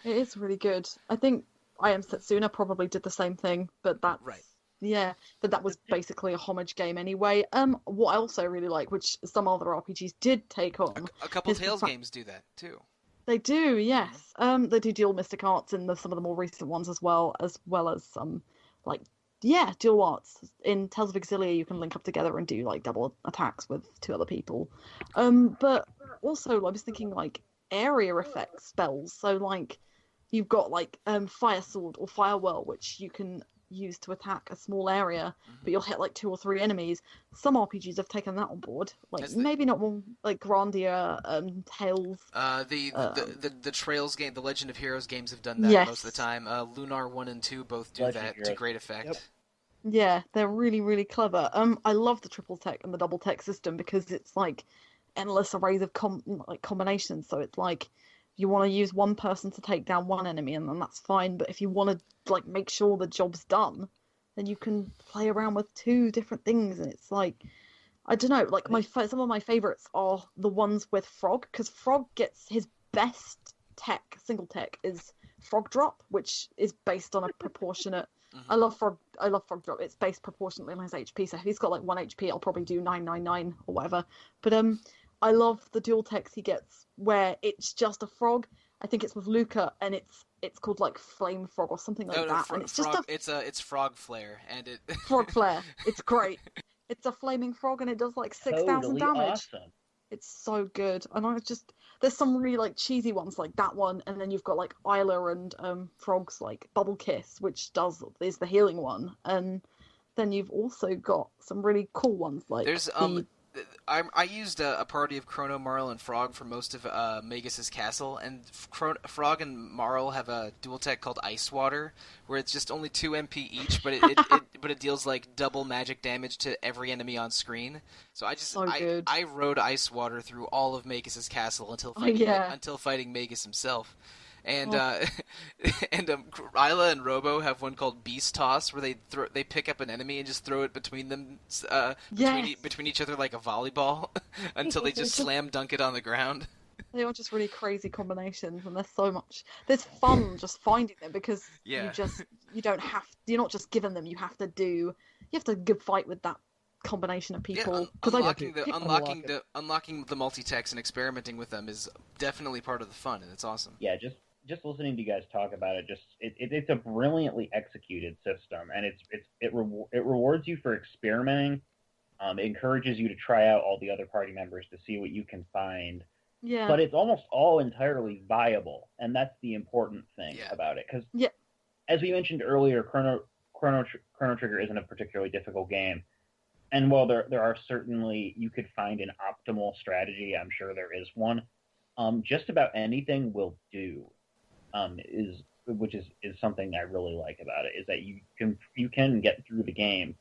It is really good. I think I Am Setsuna probably did the same thing, but that's Right. Yeah, but that was basically a homage game anyway. What I also really like, which some other RPGs did take on, A couple is the Tales fa- games do that too. They do, yes. They do Dual Mystic Arts in some of the more recent ones as well as some Dual Arts. In Tales of Exilia, you can link up together and do like double attacks with 2 other people. But also, I was thinking like area effect spells. So like, you've got like fire sword or fire whirl, which you can use to attack a small area, but you'll hit like 2 or 3 enemies. Some RPGs have taken that on board, like maybe not one like Grandia, Tales. The Trails game, the Legend of Heroes games have done that most of the time. Lunar 1 and 2 both do that to great effect. Yep. Yeah, they're really, really clever. I love the triple tech and the double tech system because it's like endless arrays of combinations. So it's like you want to use one person to take down one enemy, and then that's fine. But if you want to like make sure the job's done, then you can play around with 2 different things, and it's like I don't know. Like some of my favorites are the ones with Frog, because Frog gets his best single tech is Frog Drop, which is based on a proportionate. I love Frog Drop. It's based proportionately on his HP. So if he's got like 1 HP, I'll probably do 999 or whatever. But I love the dual techs he gets where it's just a frog. I think it's with Luca, and it's called like Flame Frog or something like that. And it's frog, just it's Frog Flare, and it Frog Flare. It's great. It's a flaming frog, and it does like 6,000 damage. Awesome. It's so good. And there's some really like cheesy ones like that one, and then you've got like Isla and Frog's like Bubble Kiss, which is the healing one, and then you've also got some really cool ones like I used a party of Chrono, Marl, and Frog for most of Magus' castle, and Frog and Marl have a dual tech called Ice Water, where it's just only 2 MP each, but it deals like double magic damage to every enemy on screen. So I rode Ice Water through all of Magus' castle until fighting Magus himself. And Isla and Robo have one called Beast Toss, where they pick up an enemy and just throw it between them, between each other like a volleyball, until they just slam dunk it on the ground. They are just really crazy combinations, and there's fun just finding them, because you're not just given them. You have to good fight with that combination of people. Unlocking the multi-techs and experimenting with them is definitely part of the fun, and it's awesome. Yeah, just listening to you guys talk about it, it's a brilliantly executed system, and it rewards you for experimenting. It encourages you to try out all the other party members to see what you can find. Yeah. But it's almost all entirely viable, and that's the important thing about it. Because as we mentioned earlier, Chrono Trigger isn't a particularly difficult game. And while there are certainly, you could find an optimal strategy, I'm sure there is one. Just about anything will do. Which is something I really like about it, is that you can get through the game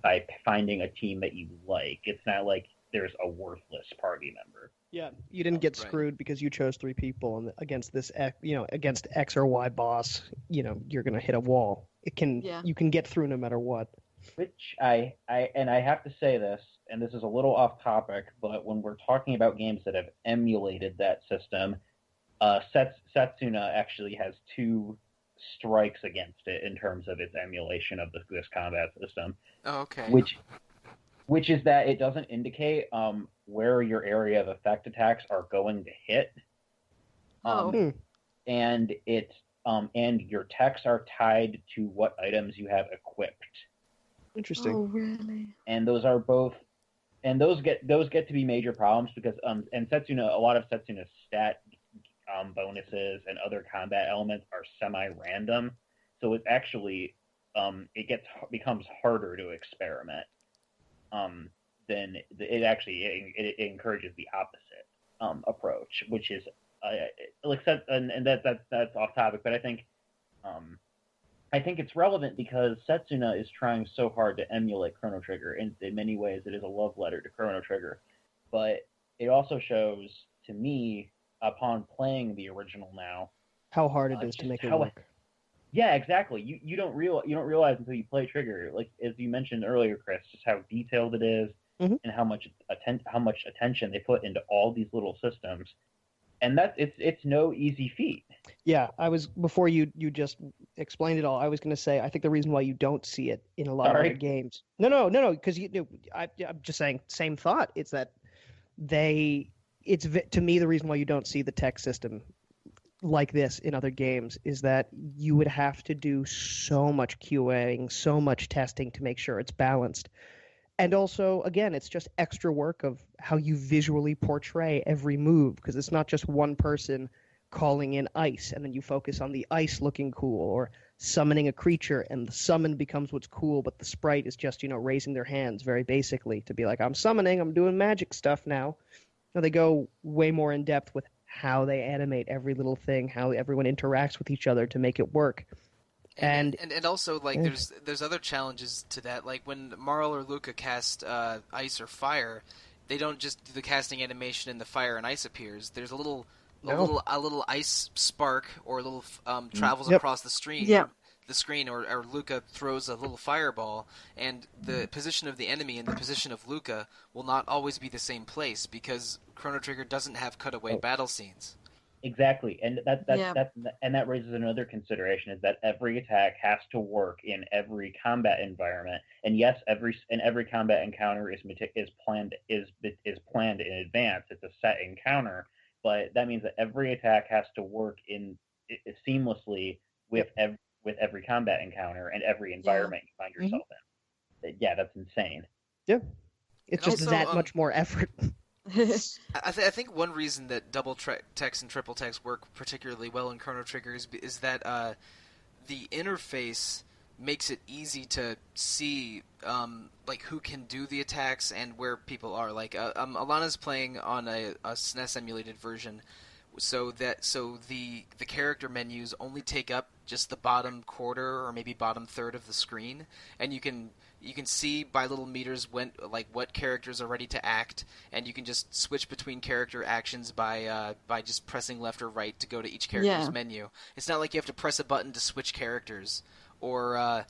by finding a team that you like. It's not like there's a worthless party member. Yeah, you didn't get screwed because you chose 3 people, and against against X or Y boss, you're gonna hit a wall. You can get through no matter what. Which I have to say this, and this is a little off topic, but when we're talking about games that have emulated that system, Setsuna actually has 2 strikes against it in terms of its emulation of this combat system. Oh, okay. Which is that it doesn't indicate where your area of effect attacks are going to hit. And and your techs are tied to what items you have equipped. Interesting. Oh, really? And those are both, and those get to be major problems because and Setsuna, a lot of Setsuna's stat bonuses and other combat elements are semi-random, so it's actually becomes harder to experiment. Then it encourages the opposite approach, which is and that's off topic, but I think it's relevant because Setsuna is trying so hard to emulate Chrono Trigger, and in many ways it is a love letter to Chrono Trigger. But it also shows to me, upon playing the original now, how hard it is to make it work. Yeah, exactly. You don't realize until you play Trigger, like as you mentioned earlier, Chris, just how detailed it is, and how much attention they put into all these little systems. And it's no easy feat. Yeah, before you just explained it all, I was going to say I think the reason why you don't see it in a lot of other games. No, because I'm just saying same thought. It's that to me the reason why you don't see the tech system like this in other games is that you would have to do so much QAing, so much testing to make sure it's balanced. And also, again, it's just extra work of how you visually portray every move, because it's not just one person calling in ice, and then you focus on the ice looking cool, or summoning a creature, and the summon becomes what's cool, but the sprite is just, raising their hands very basically to be like, I'm summoning, I'm doing magic stuff now. Now they go way more in depth with how they animate every little thing, how everyone interacts with each other to make it work. And also, like, there's other challenges to that. Like, when Marl or Luca cast ice or fire, they don't just do the casting animation and the fire and ice appears. There's a little ice spark or a little travels across the screen. Yep. The screen, or Luca throws a little fireball, and the position of the enemy and the position of Luca will not always be the same place because Chrono Trigger doesn't have cutaway battle scenes. Exactly, and that raises another consideration, is that every attack has to work in every combat environment. And yes, every combat encounter is planned in advance. It's a set encounter, but that means that every attack has to work seamlessly with every combat encounter and every environment you find yourself in. Yeah, that's insane. Yeah, it's just that much more effort. I think one reason that double text and triple text work particularly well in Chrono Trigger is that the interface makes it easy to see like who can do the attacks and where people are. Like Alana's playing on a SNES emulated version, so the character menus only take up just the bottom quarter or maybe bottom third of the screen, and you can see by little meters what characters are ready to act, and you can just switch between character actions by just pressing left or right to go to each character's menu. It's not like you have to press a button to switch characters or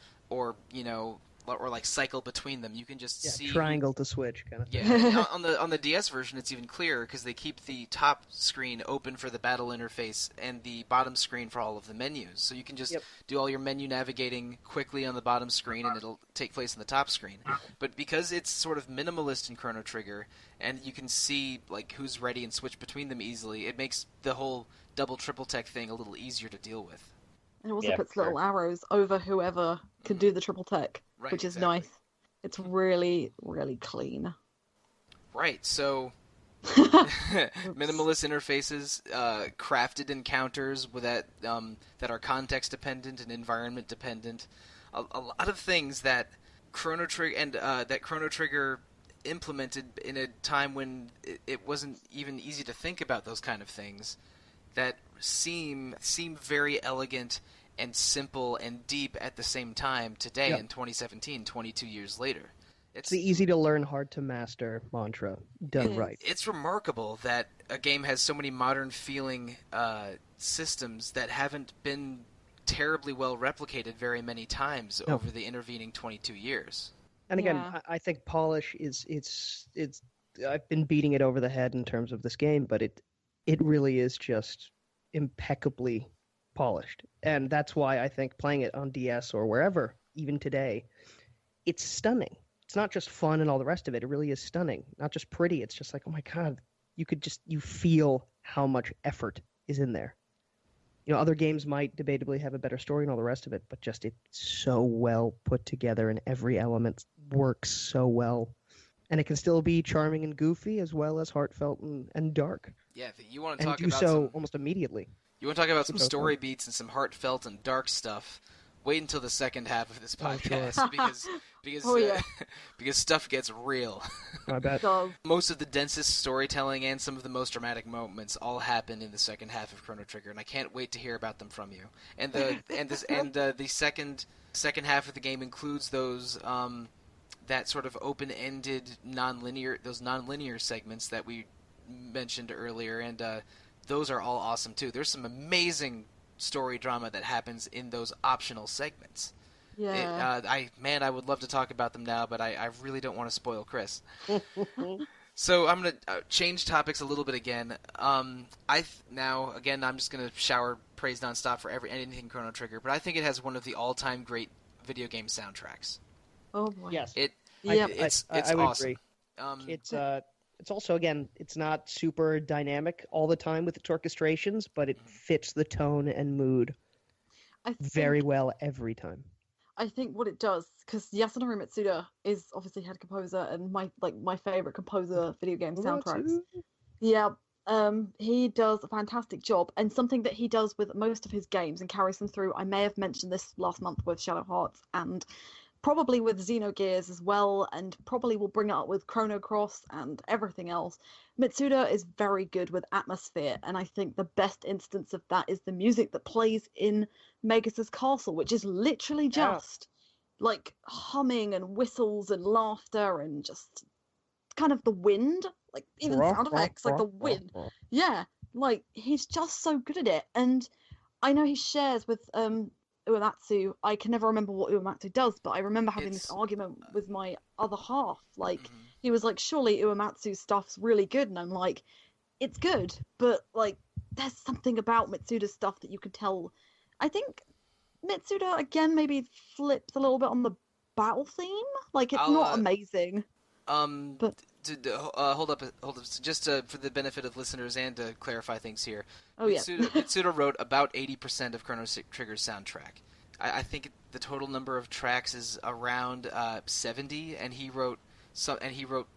like cycle between them. You can just see triangle to switch kind of thing. Yeah, on the DS version, it's even clearer because they keep the top screen open for the battle interface and the bottom screen for all of the menus. So you can just do all your menu navigating quickly on the bottom screen, and it'll take place on the top screen. But because it's sort of minimalist in Chrono Trigger, and you can see like who's ready and switch between them easily, it makes the whole double triple tech thing a little easier to deal with. And it also puts little arrows over whoever can do the triple tech, right, which is nice. It's really, really clean. Right, so minimalist interfaces, crafted encounters that are context dependent and environment dependent. A lot of things that Chrono Trigger implemented in a time when it wasn't even easy to think about those kind of things, that seem very elegant and simple and deep at the same time today in 2017, 22 years later. It's the easy to learn, hard to master mantra done right. It's remarkable that a game has so many modern feeling systems that haven't been terribly well replicated very many times over the intervening 22 years. And again, I think polish is I've been beating it over the head in terms of this game, but it really is just impeccably polished. And that's why I think playing it on DS or wherever, even today, it's stunning. It's not just fun and all the rest of it. It really is stunning. Not just pretty. It's just like, oh my God, you feel how much effort is in there. Other games might debatably have a better story and all the rest of it, but just it's so well put together and every element works so well. And it can still be charming and goofy as well as heartfelt and dark. Yeah, you want to talk about almost immediately. You want to talk about some story beats and some heartfelt and dark stuff? Wait until the second half of this podcast because stuff gets real. I bet. Most of the densest storytelling and some of the most dramatic moments all happen in the second half of Chrono Trigger, and I can't wait to hear about them from you. And the second half of the game includes those that sort of open-ended non-linear segments that we mentioned earlier, and those are all awesome too. There's some amazing story drama that happens in those optional segments. Yeah. I would love to talk about them now, but I really don't want to spoil Chris. So I'm going to change topics a little bit again. I'm just going to shower praise nonstop for anything Chrono Trigger, but I think it has one of the all-time great video game soundtracks. Oh boy. Yes. It's I would awesome. Agree. It's also, again, it's not super dynamic all the time with its orchestrations, but it fits the tone and mood very well every time. I think what it does, because Yasunori Mitsuda is obviously head composer and my favorite composer of video game soundtracks. Yeah, He does a fantastic job, and something that he does with most of his games and carries them through. I may have mentioned this last month with Shadow Hearts, and probably with Xenogears as well, and probably will bring it up with Chrono Cross and everything else. Mitsuda is very good with atmosphere, and I think the best instance of that is the music that plays in Magus' castle, which is literally just like humming and whistles and laughter and just kind of the wind, like even sound effects, like the wind. Yeah, like he's just so good at it. And I know he shares with Uematsu. I can never remember what Uematsu does, but I remember having this argument with my other half. Like he was like, surely Uematsu's stuff's really good, and I'm like, it's good, but like there's something about Mitsuda's stuff that you can tell. I think Mitsuda again maybe flips a little bit on the battle theme. Like it's not amazing. But hold up. Just for the benefit of listeners and to clarify things here. Oh, Mitsuda wrote about 80% of Chrono Trigger's soundtrack. I think the total number of tracks is around 70, and he wrote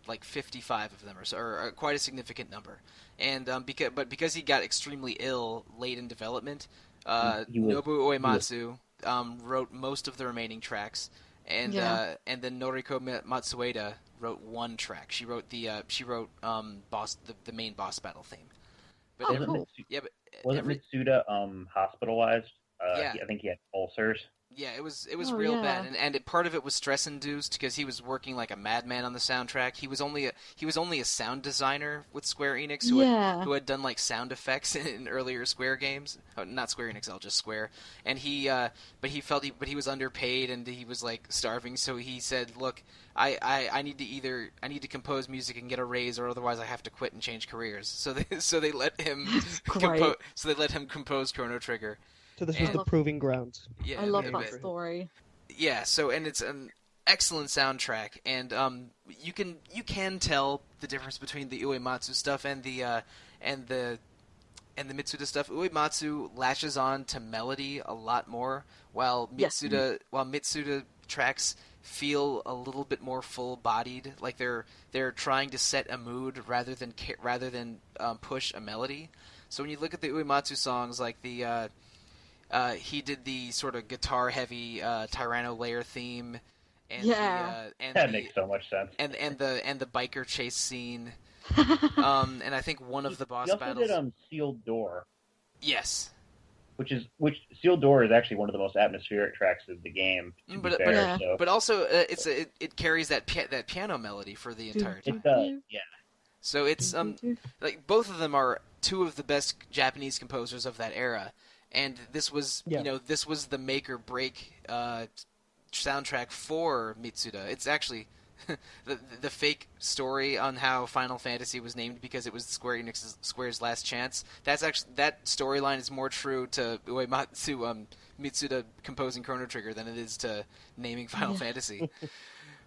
like 55 of them, or quite a significant number. And because he got extremely ill late in development, Nobuo Uematsu wrote most of the remaining tracks. And then Noriko Matsueda wrote one track. She wrote the main boss battle theme. But cool. Wasn't Mitsuda hospitalized? I think he had ulcers. Yeah, it was real bad, and part of it was stress induced because he was working like a madman on the soundtrack. He was only a sound designer with Square Enix who had done like sound effects in earlier Square games. Oh, not Square Enix, just Square. And he he was underpaid and he was like starving, so he said, "Look, I need to compose music and get a raise, or otherwise I have to quit and change careers." So they let him compose Chrono Trigger. So this was the proving grounds. Yeah, I love that story. Yeah, and it's an excellent soundtrack, and you can tell the difference between the Uematsu stuff and the Mitsuda stuff. Uematsu latches on to melody a lot more, while Mitsuda tracks feel a little bit more full-bodied, like they're trying to set a mood rather than push a melody. So when you look at the Uematsu songs, like the he did the sort of guitar-heavy Tyranno Layer theme, and that makes so much sense. And the biker chase scene, and I think one of the boss battles. He also did Sealed Door. Yes. Which Sealed Door is actually one of the most atmospheric tracks of the game. But also it carries that piano melody for the entire time. It does, yeah. So it's like both of them are two of the best Japanese composers of that era. And this was, this was the make or break soundtrack for Mitsuda. It's actually the fake story on how Final Fantasy was named because it was Square's last chance. That storyline is more true to Mitsuda composing Chrono Trigger than it is to naming Final Fantasy.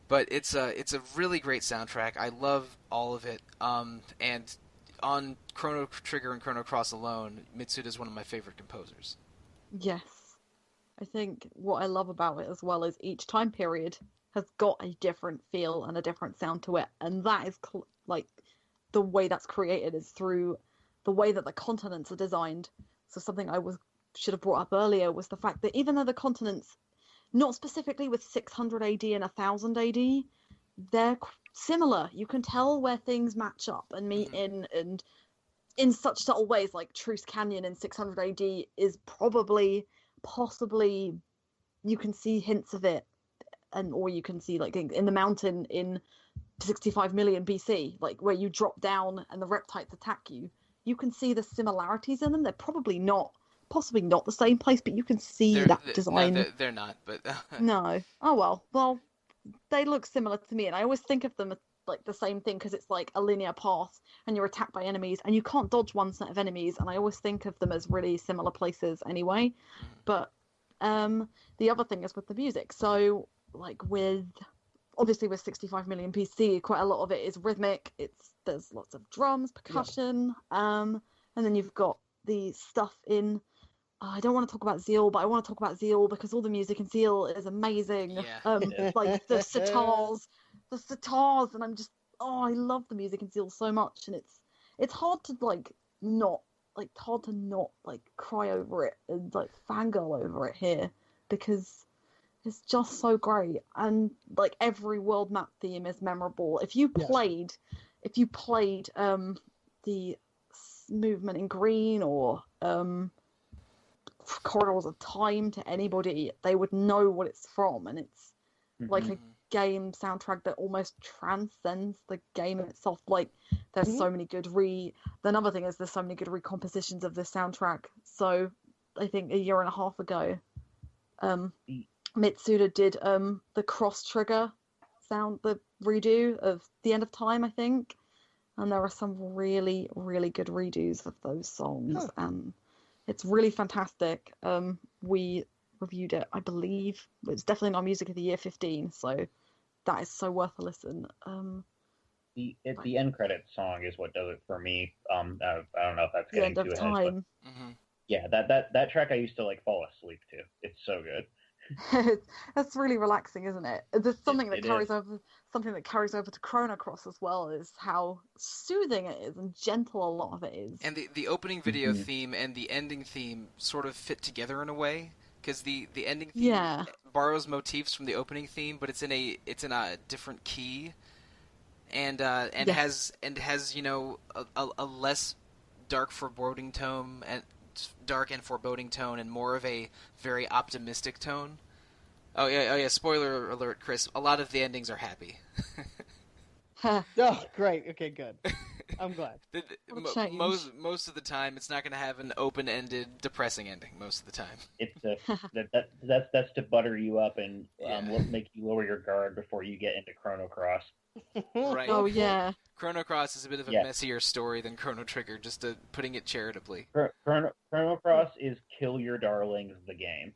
But it's a really great soundtrack. I love all of it. And on Chrono Trigger and Chrono Cross alone, Mitsuda is one of my favorite composers. Yes. I think what I love about it as well is each time period has got a different feel and a different sound to it. And that is like the way that's created is through the way that the continents are designed. So something I should have brought up earlier was the fact that even though the continents, not specifically with 600 AD and 1000 AD, they're similar. You can tell where things match up and meet in such subtle ways. Like Truce Canyon in 600 AD is possibly you can see hints of it, or you can see like in the mountain in 65 million BC, like where you drop down and the reptiles attack you. You can see the similarities in them. They're possibly not the same place, but you can see that design. No, they're not, but no. Oh well. They look similar to me, and I always think of them as like the same thing because it's like a linear path and you're attacked by enemies and you can't dodge one set of enemies, and I always think of them as really similar places anyway. But the other thing is with the music. So like with 65 million PC, quite a lot of it is rhythmic. There's lots of drums, percussion, and then you've got the stuff in I don't want to talk about Zeal, but I want to talk about Zeal because all the music in Zeal is amazing. Yeah. Like the sitars, and I'm just, I love the music in Zeal so much, and it's hard to not cry over it and like fangirl over it here because it's just so great, and like every world map theme is memorable. If you played the movement in green or Corridors of Time to anybody, they would know what it's from, and it's like a game soundtrack that almost transcends the game itself. Like there's so many good another thing is there's so many good recompositions of this soundtrack. So I think a year and a half ago Mitsuda did the Cross Trigger sound, the redo of The End of Time, I think, and there are some really, really good redos of those songs, and it's really fantastic. We reviewed it, I believe. It's definitely not Music of the Year 15, so that is so worth a listen. The end credits song is what does it for me. I don't know if that's The getting End too of ahead, Time. but yeah, that track I used to like fall asleep to. It's so good. That's really relaxing, isn't it? There's something that carries is. over, something that carries over to Chrono Cross as well, is how soothing it is and gentle a lot of it is. And the opening video theme and the ending theme sort of fit together in a way, because the ending theme borrows motifs from the opening theme, but it's in a different key, and has a less dark foreboding tone and more of a very optimistic tone. Oh yeah. Spoiler alert, Chris. A lot of the endings are happy. Oh, great. Okay, good. I'm glad. Most of the time, it's not going to have an open-ended, depressing ending. Most of the time, it's that's to butter you up and make you lower your guard before you get into Chrono Cross. Right. Oh yeah. Chrono Cross is a bit of a messier story than Chrono Trigger, just putting it charitably. Chrono Cross is kill your darlings the game.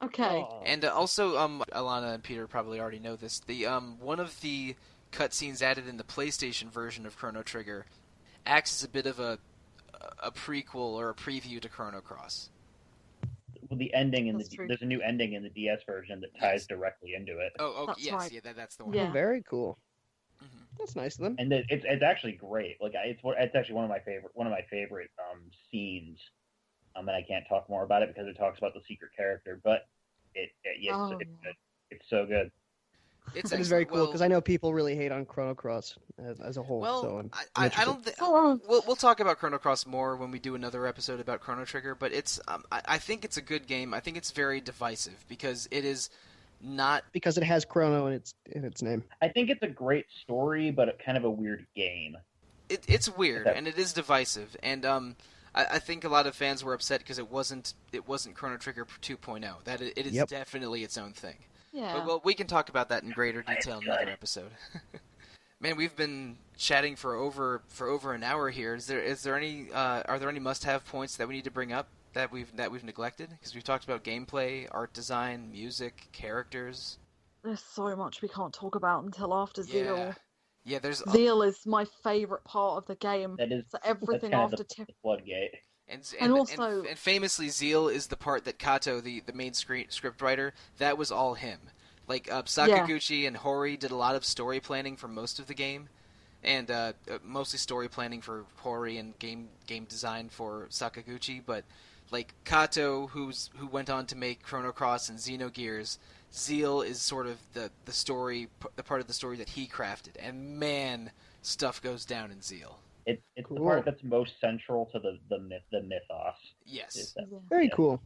Okay. And also, Alana and Peter probably already know this. The one of the cutscenes added in the PlayStation version of Chrono Trigger acts as a bit of a prequel or a preview to Chrono Cross. Well, the ending there's a new ending in the DS version that ties directly into it. Oh, yes, right. Yeah, that's the one. Yeah. Oh, very cool. That's nice of them. And it's actually great. Like it's actually one of my favorite scenes. And I can't talk more about it because it talks about the secret character, but it's good. It's so good. It is very cool because I know people really hate on Chrono Cross as a whole. Well, so I don't think we'll talk about Chrono Cross more when we do another episode about Chrono Trigger. But it's I think it's a good game. I think it's very divisive because it is not because it has Chrono in its name. I think it's a great story, but kind of a weird game. It's weird and it is divisive, and I think a lot of fans were upset because it wasn't Chrono Trigger 2.0. That it is definitely its own thing. Yeah. But we can talk about that in greater detail in another episode. Man, we've been chatting for over an hour here. Are there any must-have points that we need to bring up that we've neglected? Because we've talked about gameplay, art design, music, characters. There's so much we can't talk about until after Zeal. Yeah, Zeal is my favorite part of the game. That's everything kind after of the floodgate. And famously, Zeal is the part that Kato, the main script writer, that was all him. Like Sakaguchi and Hori did a lot of story planning for most of the game, and mostly story planning for Hori and game design for Sakaguchi. But like Kato, who went on to make Chrono Cross and Xenogears, Zeal is sort of the part of the story that he crafted. And man, stuff goes down in Zeal. It's cool. The part that's most central to the mythos. Yes. Very cool.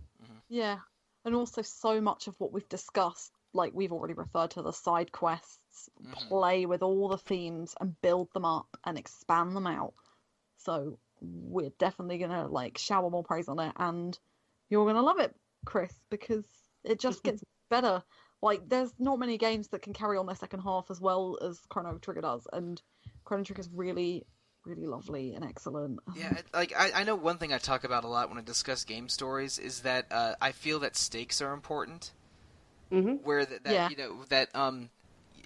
Yeah, and also so much of what we've discussed, like we've already referred to the side quests, play with all the themes and build them up and expand them out. So we're definitely gonna shower more praise on it, and you're gonna love it, Chris, because it just gets better. Like there's not many games that can carry on their second half as well as Chrono Trigger does, and Chrono Trigger is really lovely and excellent. Yeah, I know one thing I talk about a lot when I discuss game stories is that I feel that stakes are important. Where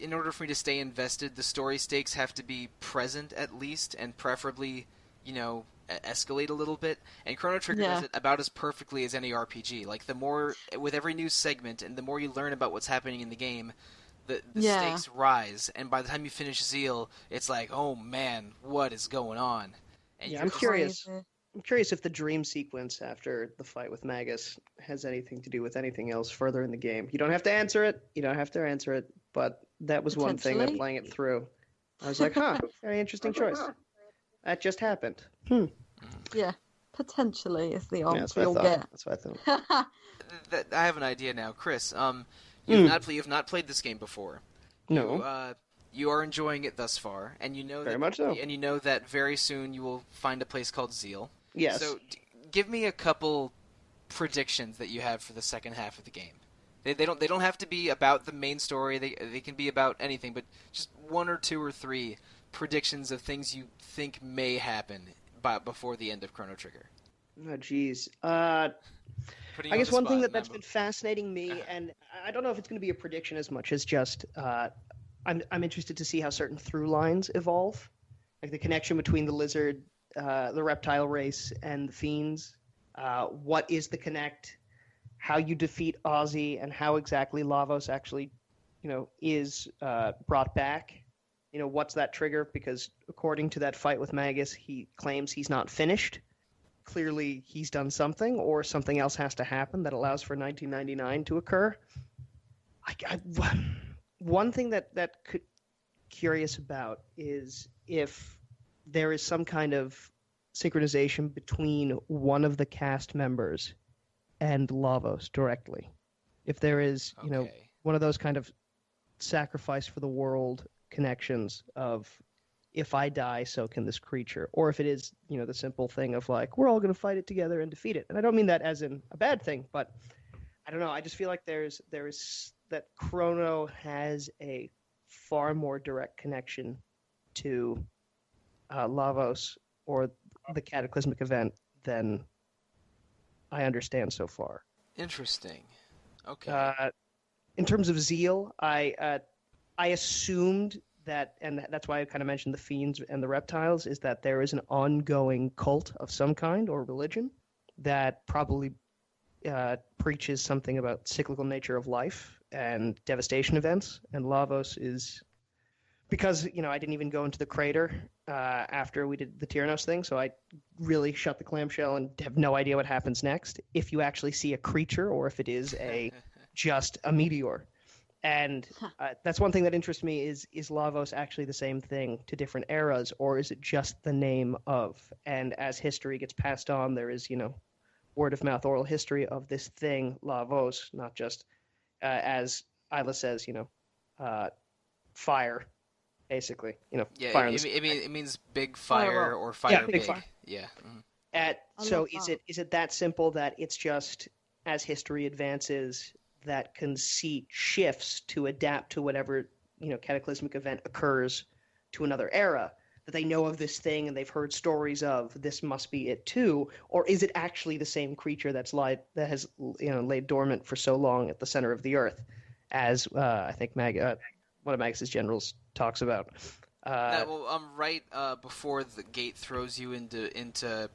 in order for me to stay invested, the story stakes have to be present at least, and preferably, escalate a little bit. And Chrono Trigger does it about as perfectly as any RPG. Like with every new segment, and the more you learn about what's happening in the game, the stakes rise, and by the time you finish Zeal, it's like, oh man, what is going on? And Yeah, you're I'm just- curious. Crazy. I'm curious if the dream sequence after the fight with Magus has anything to do with anything else further in the game. You don't have to answer it. You don't have to answer it. But that was one thing that Potentially. playing it through, I was like, huh, very interesting choice. That just happened. Yeah, potentially is the Yeah, that's answer what I you'll thought. get. That's what I thought. I have an idea now, Chris. You've not played this game before. No. You are enjoying it thus far, and you know Very that, much so. And you know that very soon you will find a place called Zeal. Yes. So, give me a couple predictions that you have for the second half of the game. They don't have to be about the main story. They can be about anything, but just one or two or three predictions of things you think may happen before the end of Chrono Trigger. Oh, geez. Putting I you on guess the one thing spot, that's Mambo. been fascinating me, and I don't know if it's going to be a prediction as much as just I'm interested to see how certain through lines evolve, like the connection between the lizard, the reptile race, and the fiends. What is the connect? How you defeat Ozzy, and how exactly Lavos actually, is brought back. What's that trigger? Because according to that fight with Magus, he claims he's not finished. Clearly, he's done something, or something else has to happen that allows for 1999 to occur. One thing that could curious about is if there is some kind of synchronization between one of the cast members and Lavos directly. If there is, Okay. one of those kind of sacrifice for the world connections of if I die, so can this creature. Or if it is, the simple thing of like, we're all going to fight it together and defeat it. And I don't mean that as in a bad thing, but I don't know. I just feel like there is that Chrono has a far more direct connection to Lavos or the cataclysmic event than I understand so far. Interesting. Okay. In terms of Zeal, I assumed that, and that's why I kind of mentioned the fiends and the reptiles, is that there is an ongoing cult of some kind or religion that probably preaches something about cyclical nature of life and devastation events. And Lavos is, because I didn't even go into the crater after we did the Tyrannos thing, so I really shut the clamshell and have no idea what happens next. If you actually see a creature or if it is just a meteor. And that's one thing that interests me is Lavos actually the same thing to different eras, or is it just the name of? And as history gets passed on, there is, word of mouth oral history of this thing, Lavos, not just, as Isla says, fire, basically. Yeah, fire in the it, sky. it means big fire or fire Yeah, big big. fire. Yeah. So love is that. it that simple that it's just as history advances that conceit shifts to adapt to whatever cataclysmic event occurs to another era, that they know of this thing and they've heard stories of this must be it too? Or is it actually the same creature that has laid dormant for so long at the center of the earth, as I think one of Magus's generals talks about? Right before the gate throws you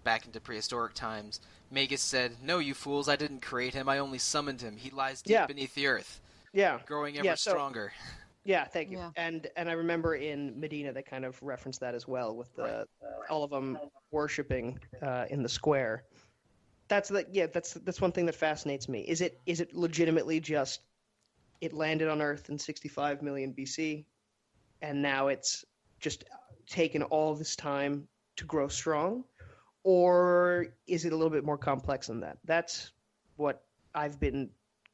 back into prehistoric times, Magus said, "No, you fools! I didn't create him. I only summoned him. He lies deep beneath the earth, growing ever stronger." Yeah, thank you. Yeah. And I remember in Medina they kind of referenced that as well, with all of them worshiping in the square. That's one thing that fascinates me. Is it legitimately just it landed on Earth in 65 million BC, and now it's just taken all this time to grow strong? Or is it a little bit more complex than that? That's what I've been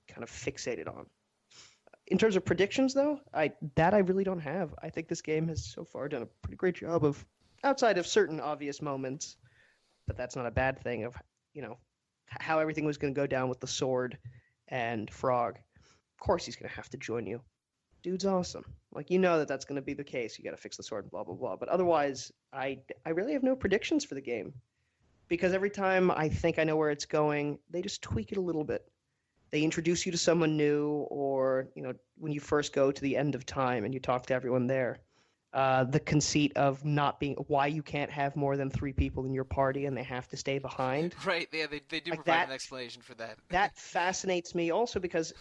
kind of fixated on. In terms of predictions, though, I really don't have. I think this game has so far done a pretty great job of, outside of certain obvious moments, but that's not a bad thing, of, how everything was going to go down with the sword and Frog. Of course he's going to have to join you. Dude's awesome. Like, that's going to be the case. You got to fix the sword, blah, blah, blah. But otherwise, I really have no predictions for the game. Because every time I think I know where it's going, they just tweak it a little bit. They introduce you to someone new, or, when you first go to the end of time and you talk to everyone there, the conceit of not being, why you can't have more than 3 people in your party and they have to stay behind. Right, yeah, they do Like provide that- an explanation for that. That fascinates me also because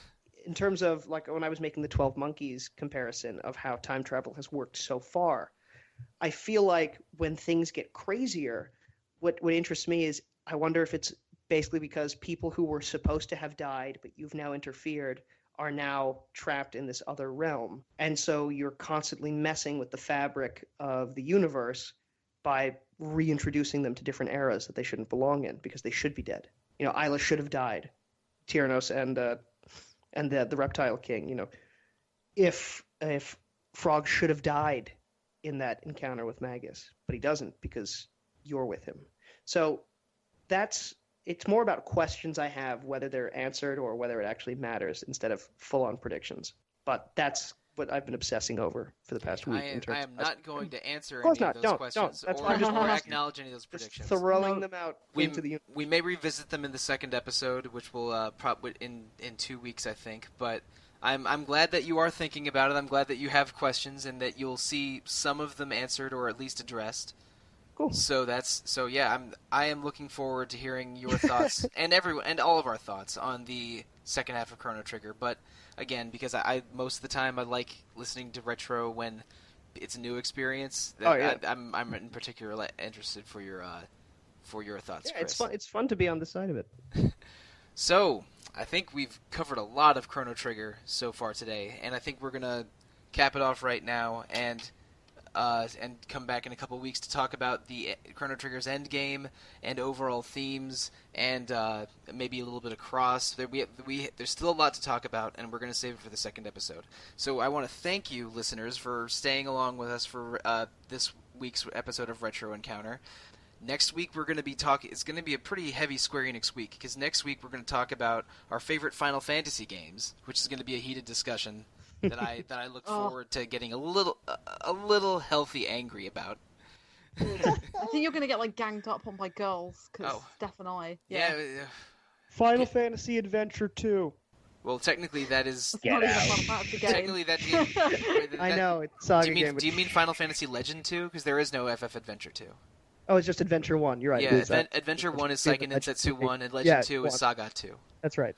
in terms of, like, when I was making the 12 Monkeys comparison of how time travel has worked so far, I feel like when things get crazier, what interests me is I wonder if it's basically because people who were supposed to have died, but you've now interfered, are now trapped in this other realm. And so you're constantly messing with the fabric of the universe by reintroducing them to different eras that they shouldn't belong in because they should be dead. You know, Isla should have died. Tyrannos and the Reptile King. You know, if Frog should have died in that encounter with Magus, but he doesn't because you're with him. So it's more about questions I have, whether they're answered or whether it actually matters, instead of full-on predictions. But that's what I've been obsessing over for the past week. I am not going to answer course any not. of those Don't. questions That's or, why I'm just or asking. acknowledge any of those predictions. Just throwing them out We into the we may revisit them in the second episode, which will probably in 2 weeks, I think. But I'm glad that you are thinking about it. I'm glad that you have questions and that you'll see some of them answered or at least addressed. Cool. So I am looking forward to hearing your thoughts and all of our thoughts on the second half of Chrono Trigger. But again, because I most of the time I like listening to retro when it's a new experience. I'm in particular interested for your thoughts. Yeah, Chris. it's fun to be on the side of it. So I think we've covered a lot of Chrono Trigger so far today, and I think we're gonna cap it off right now and come back in a couple weeks to talk about the Chrono Trigger's end game and overall themes, and maybe a little bit of cross. There's still a lot to talk about, and we're going to save it for the second episode. So I want to thank you, listeners, for staying along with us for this week's episode of Retro Encounter. Next week we're going to be talking. It's going to be a pretty heavy Square Enix week, because next week we're going to talk about our favorite Final Fantasy games, which is going to be a heated discussion that I look forward to getting a little healthy angry about. I think you're going to get ganged up on by girls, because Steph and I. Yeah. Final Fantasy Adventure 2. Well, technically that is. It's not even a Final Fantasy game. Technically that game. I know, it's Saga game. Do you mean Final Fantasy Legend 2? Because there is no FF Adventure 2. Oh, it's just Adventure 1. You're right. Yeah, Adventure 1 is Seiken Densetsu 1, and Legend 2 is Saga 2. That's right.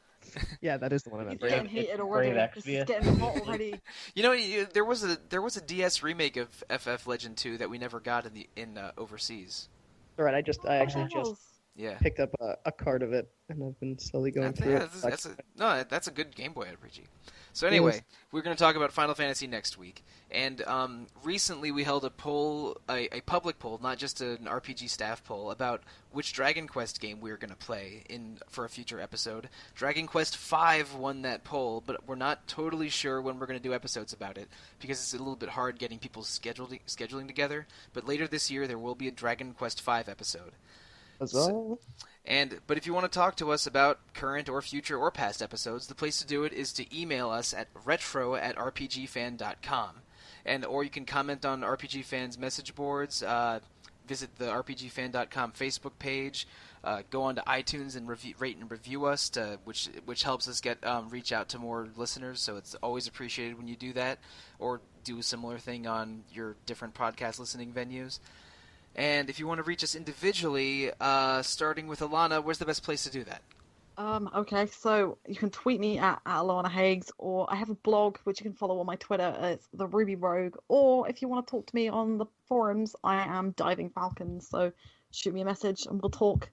Yeah, that is the one I meant. It's getting heated already. This is getting hot already. You know, there was a DS remake of FF Legend 2 that we never got in overseas. All right, I actually just picked up a card of it, and I've been slowly going through it. That's a good Game Boy RPG. So anyway, we're going to talk about Final Fantasy next week. And recently we held a poll, a public poll, not just an RPG staff poll, about which Dragon Quest game we were going to play for a future episode. Dragon Quest V won that poll, but we're not totally sure when we're going to do episodes about it, because it's a little bit hard getting people scheduling together. But later this year there will be a Dragon Quest V episode. But if you want to talk to us about current or future or past episodes, the place to do it is to email us at retro@rpgfan.com. Or you can comment on RPG Fan's message boards, visit the rpgfan.com Facebook page, go on to iTunes and rate and review us, which helps us reach out to more listeners, so it's always appreciated when you do that, or do a similar thing on your different podcast listening venues. And if you want to reach us individually, starting with Alana, where's the best place to do that? Okay, so you can tweet me at Alana Hagues, or I have a blog which you can follow on my Twitter. It's the Ruby Rogue. Or if you want to talk to me on the forums, I am Diving Falcon. So shoot me a message and we'll talk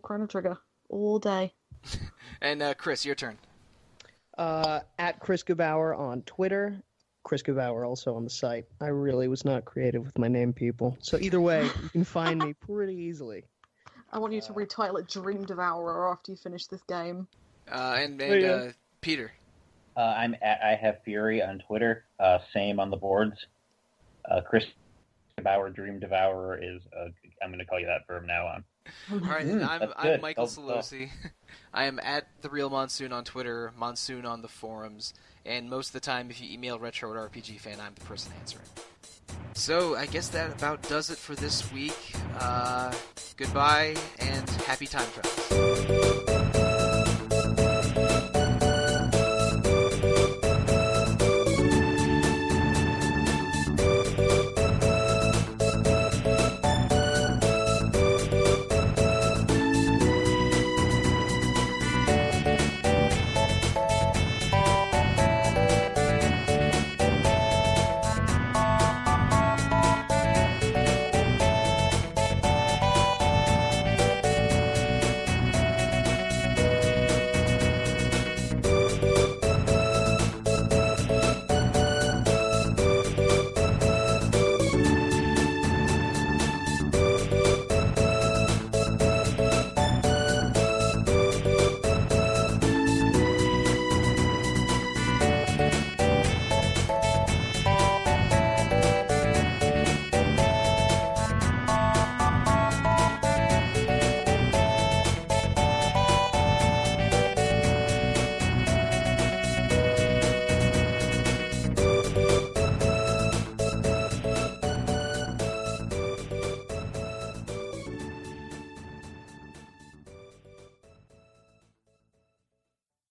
Chrono Trigger all day. And Chris, your turn. At Chris Gebauer on Twitter. Chris Gebauer also on the site. I really was not creative with my name, people. So either way, you can find me pretty easily. I want you to retitle it Dream Devourer after you finish this game. Peter. I have Fury on Twitter. Same on the boards. Chris Gebauer, Dream Devourer is. I'm going to call you that from now on. All right, and I'm Michael Sollosi. I am at The Real Monsoon on Twitter, Monsoon on the forums, and most of the time, if you email retro@rpgfan, I'm the person answering. So I guess that about does it for this week. Goodbye and happy time travels.